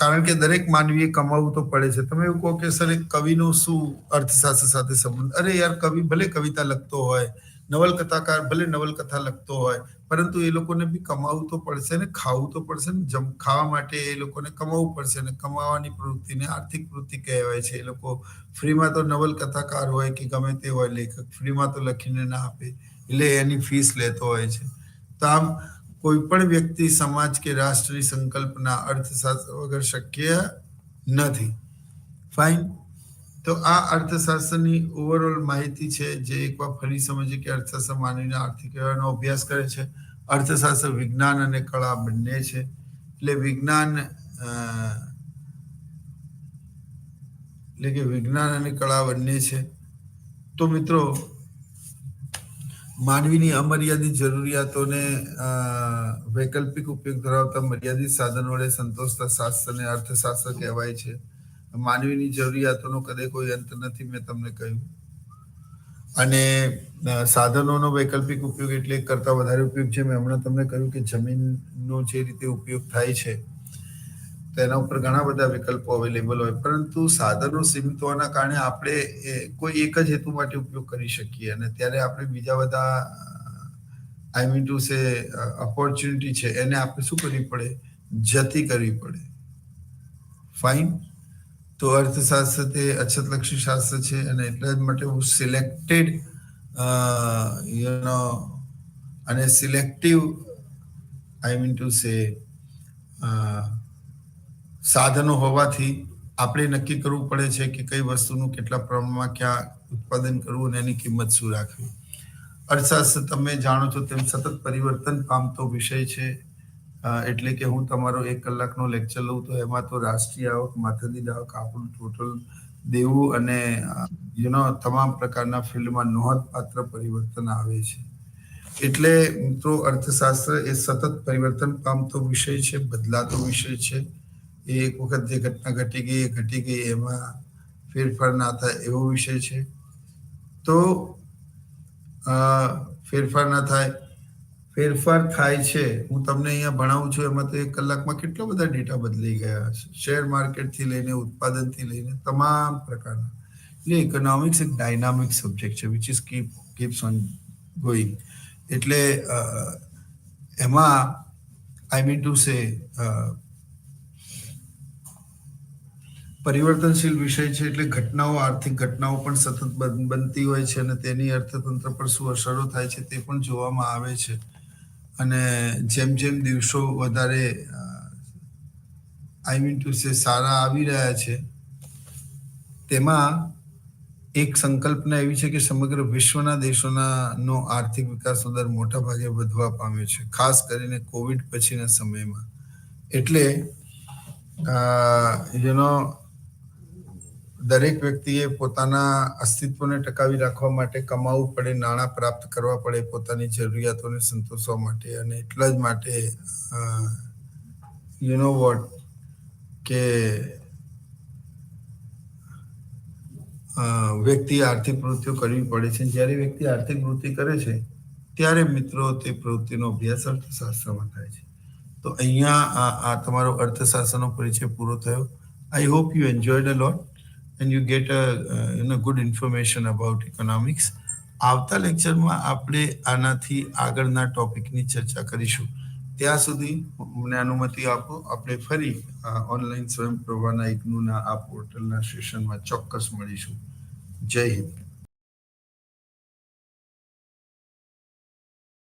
કારણ કે દરેક માનવીએ કમાવું તો પડે છે. તમે એવું કહો કે સર એક કવિનો શું અર્થશાસ્ત્ર સાથે સંબંધ? અરે યાર, કવિ ભલે કવિતા લખતો હોય, નવલકથાકાર ભલે નવલકથા લખતો હોય, પરંતુ એ લોકોને બી કમાવું તો પડશે ને, ખાવું તો પડશે ને. ખાવા માટે એ લોકોને કમાવું પડશે, અને કમાવાની પ્રવૃત્તિને આર્થિક પ્રવૃત્તિ કહેવાય છે. એ લોકો ફ્રીમાં તો નવલકથાકાર હોય કે ગમે તે હોય લેખક, ફ્રીમાં તો લખીને ના આપે, એટલે એની ફીસ લેતો હોય છે. તો આમ કોઈ પણ વ્યક્તિ, સમાજ કે રાષ્ટ્રની સંકલ્પના અર્થશાસ્ત્ર વગર શક્ય નથી. ફાઇન. તો આ અર્થશાસ્ત્રની ઓવરઓલ માહિતી છે, જે એકવાર ફરી સમજીએ કે અર્થશાસ્ત્ર માનવીના આર્થિક વ્યવહારનો અભ્યાસ કરે છે. અર્થશાસ્ત્ર વિજ્ઞાન અને કળા બંને છે. એટલે વિજ્ઞાન અને કળા બંને છે. તો મિત્રો, માનવીની અમર્યાદિત જરૂરિયાતોને વૈકલ્પિક ઉપયોગ ધરાવતા મર્યાદિત સાધનો વડે સંતોષતા શાસ્ત્રને અર્થશાસ્ત્ર કહેવાય છે. માનવીની જરૂરિયાતોનો કદે કોઈ અંત નથી, મેં તમને કહ્યું. અને સાધનોનો વૈકલ્પિક ઉપયોગ એટલે કરતા વધારે ઉપયોગ છે. મેં હમણાં તમને કહ્યું કે જમીનનો જે રીતે ઉપયોગ થાય છે તેના ઉપર ઘણા બધા વિકલ્પો અવેલેબલ હોય, પરંતુ સાધનો સીમિત હોવાના કારણે આપણે કોઈ એક જ હેતુ માટે ઉપયોગ કરી શકીએ, અને ત્યારે આપણે બીજા બધા I mean to say opportunity છે એને આપણે શું કરવી પડે? જતી કરવી પડે. ફાઇન. તો અર્થશાસ્ત્ર તે અછતલક્ષી શાસ્ત્ર છે, અને એટલા જ માટે હું સિલેક્ટેડ અને selective I mean to say સાધનો હોવાથી આપણે નક્કી કરવું પડે છે કે કઈ વસ્તુનું કેટલા પ્રમાણમાં ક્યાં ઉત્પાદન કરવું અને એની કિંમત શું રાખવી. અર્થશાસ્ત્ર તમે જાણો છો તેમ સતત પરિવર્તન પામતો વિષય છે. એટલે કે હું તમારો 1 કલાકનો લેક્ચર લઉં તો એમાં તો રાષ્ટ્રીય આવક, માથાદીઠ આવક, આપણું ટોટલ દેવું અને તમામ પ્રકારના ફિલ્ડમાં નોંધપાત્ર પરિવર્તન આવે છે. એટલે મિત્રો અર્થશાસ્ત્ર એ સતત પરિવર્તન પામતો વિષય છે, બદલાતો વિષય છે. એ એક વખત જે ઘટના ઘટી ગઈ એમાં ફેરફાર ના થાય એવો વિષય છે. તો ફેરફાર ના થાય, ફેરફાર થાય છે. હું તમને અહીંયા ભણાવું છું એમાં તો 1 કલાકમાં કેટલા બધા ડેટા બદલાઈ ગયા છે. શેર માર્કેટથી લઈને ઉત્પાદનથી લઈને તમામ પ્રકારના. એટલે ઇકોનોમિક્સ એક ડાયનામિક સબ્જેક્ટ છે which is keeps on going. એટલે એમાં આઈ મીન ટુ સે પરિવર્તનશીલ વિષય છે. એટલે ઘટનાઓ, આર્થિક ઘટનાઓ પણ સતત બનતી હોય છે અને તેની અર્થતંત્ર પર શું અસરો થાય છે તે પણ જોવામાં આવે છે. અને જેમ જેમ દિવસો વધારે આઈ મીન ટુ સે સારા આવી રહ્યા છે, તેમાં એક સંકલ્પના એવી છે કે સમગ્ર વિશ્વના દેશોનો આર્થિક વિકાસનો દર મોટા ભાગે વધવા પામ્યો છે, ખાસ કરીને કોવિડ પછીના સમયમાં. એટલે દરેક વ્યક્તિએ પોતાના અસ્તિત્વને ટકાવી રાખવા માટે કમાવું પડે, નાણાં પ્રાપ્ત કરવા પડે પોતાની જરૂરિયાતોને સંતોષવા માટે. અને એટલા જ માટે કે વ્યક્તિ આર્થિક પ્રવૃત્તિઓ કરવી પડે છે. જ્યારે વ્યક્તિ આર્થિક પ્રવૃત્તિ કરે છે ત્યારે મિત્રો તે પ્રવૃત્તિનો અભ્યાસ અર્થશાસ્ત્રમાં થાય છે. તો અહીંયા આ તમારો અર્થશાસ્ત્રનો પરિચય પૂરો થયો. I hope you enjoyed a lot and you get a good information about economics. આવતા લેક્ચરમાં આપણે આનાથી આગળના ટોપિકની ચર્ચા કરીશું. ત્યાં સુધી મને અનુમતિ આપો, આપણે ફરી ઓનલાઈન સ્વયંપ્રભાના ઇગ્નુના આ પોર્ટલના સેશનમાં ચોક્કસ મળીશું. જય હિન્દ.